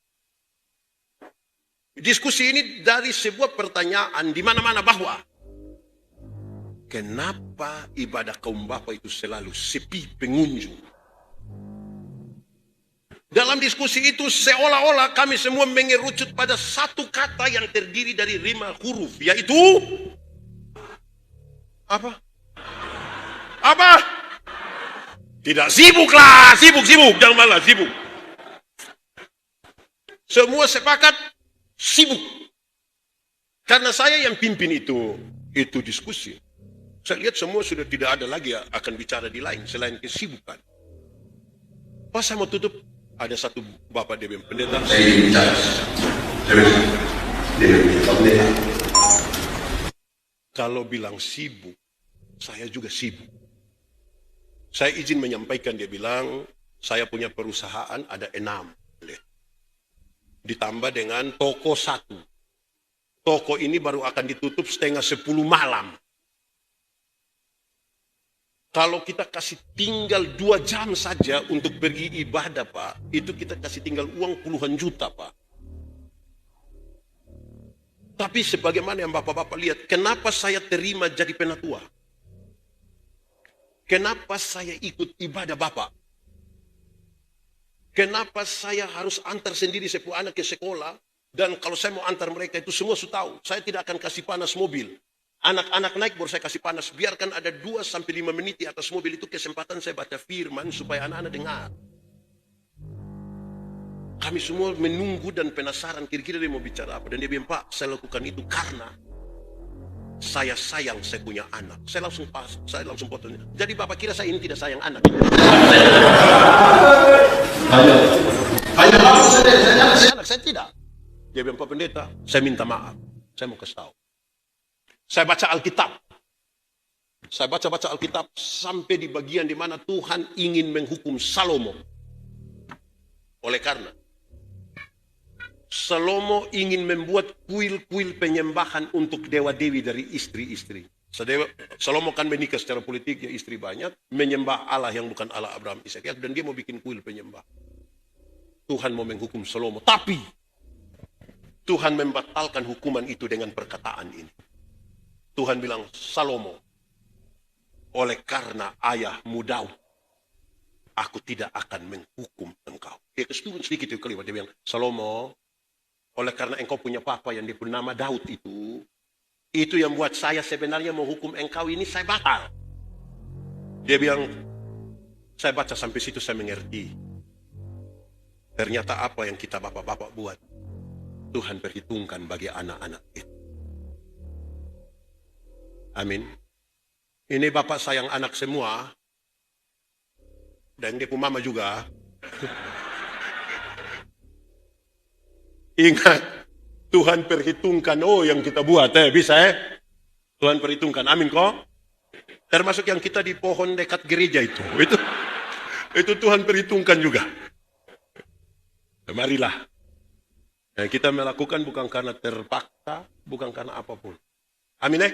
Diskusi ini dari sebuah pertanyaan di mana-mana bahwa kenapa ibadah kaum Bapak itu selalu sepi pengunjung? Dalam diskusi itu seolah-olah kami semua mengerucut pada satu kata yang terdiri dari 5 huruf, yaitu apa? Apa? Tidak, sibuklah, sibuk, jangan malah sibuk. Semua sepakat sibuk. Karena saya yang pimpin itu diskusi. Saya lihat semua sudah tidak ada lagi akan bicara di lain selain kesibukan. Pas saya mau tutup, ada satu bapak dia bilang, pendeta, saya ingin bicara. Kalau bilang sibuk, saya juga sibuk. Saya izin menyampaikan, dia bilang, saya punya perusahaan ada 6. Ditambah dengan toko 1. Toko ini baru akan ditutup 9:30 malam. Kalau kita kasih tinggal 2 jam saja untuk pergi ibadah, Pak, itu kita kasih tinggal uang puluhan juta, Pak. Tapi sebagaimana yang Bapak-Bapak lihat, kenapa saya terima jadi penatua? Kenapa saya ikut ibadah Bapak? Kenapa saya harus antar sendiri 10 anak ke sekolah? Dan kalau saya mau antar mereka itu semua sudah tahu. Saya tidak akan kasih panas mobil. Anak-anak naik baru saya kasih panas. Biarkan ada 2-5 menit di atas mobil, itu kesempatan saya baca firman supaya anak-anak dengar. Kami semua menunggu dan penasaran kira-kira dia mau bicara apa. Dan dia bilang, Pak, saya lakukan itu karena saya sayang saya punya anak. Saya langsung potong. Jadi Bapak kira saya ini tidak sayang anak? Anak saya tidak. Dia bilang, Pak Pendeta, saya minta maaf. Saya mau kasih tahu. Saya baca Alkitab. Saya baca Alkitab sampai di bagian di mana Tuhan ingin menghukum Salomo. Oleh karena Salomo ingin membuat kuil-kuil penyembahan untuk dewa-dewi dari istri-istri. Salomo kan menikah secara politik, ya istri banyak, menyembah Allah yang bukan Allah Abraham, Ishak, dan dia mau bikin kuil penyembah. Tuhan mau menghukum Salomo, tapi Tuhan membatalkan hukuman itu dengan perkataan ini. Tuhan bilang, Salomo, oleh karena ayahmu Daud, aku tidak akan menghukum engkau. Dia kesetujuan sedikit itu kalimat, dia bilang, Salomo, oleh karena engkau punya papa yang diberi nama Daud itu yang buat saya sebenarnya mau hukum engkau ini, saya batal. Dia bilang, saya baca sampai situ saya mengerti. Ternyata apa yang kita bapak-bapak buat, Tuhan perhitungkan bagi anak-anak itu. Amin. Ini bapak sayang anak semua. Dan dia pun mama juga. Ingat, Tuhan perhitungkan, yang kita buat, bisa Tuhan perhitungkan, amin kok. Termasuk yang kita di pohon dekat gereja itu Tuhan perhitungkan juga. Marilah. Yang kita melakukan bukan karena terpaksa, bukan karena apapun. Amin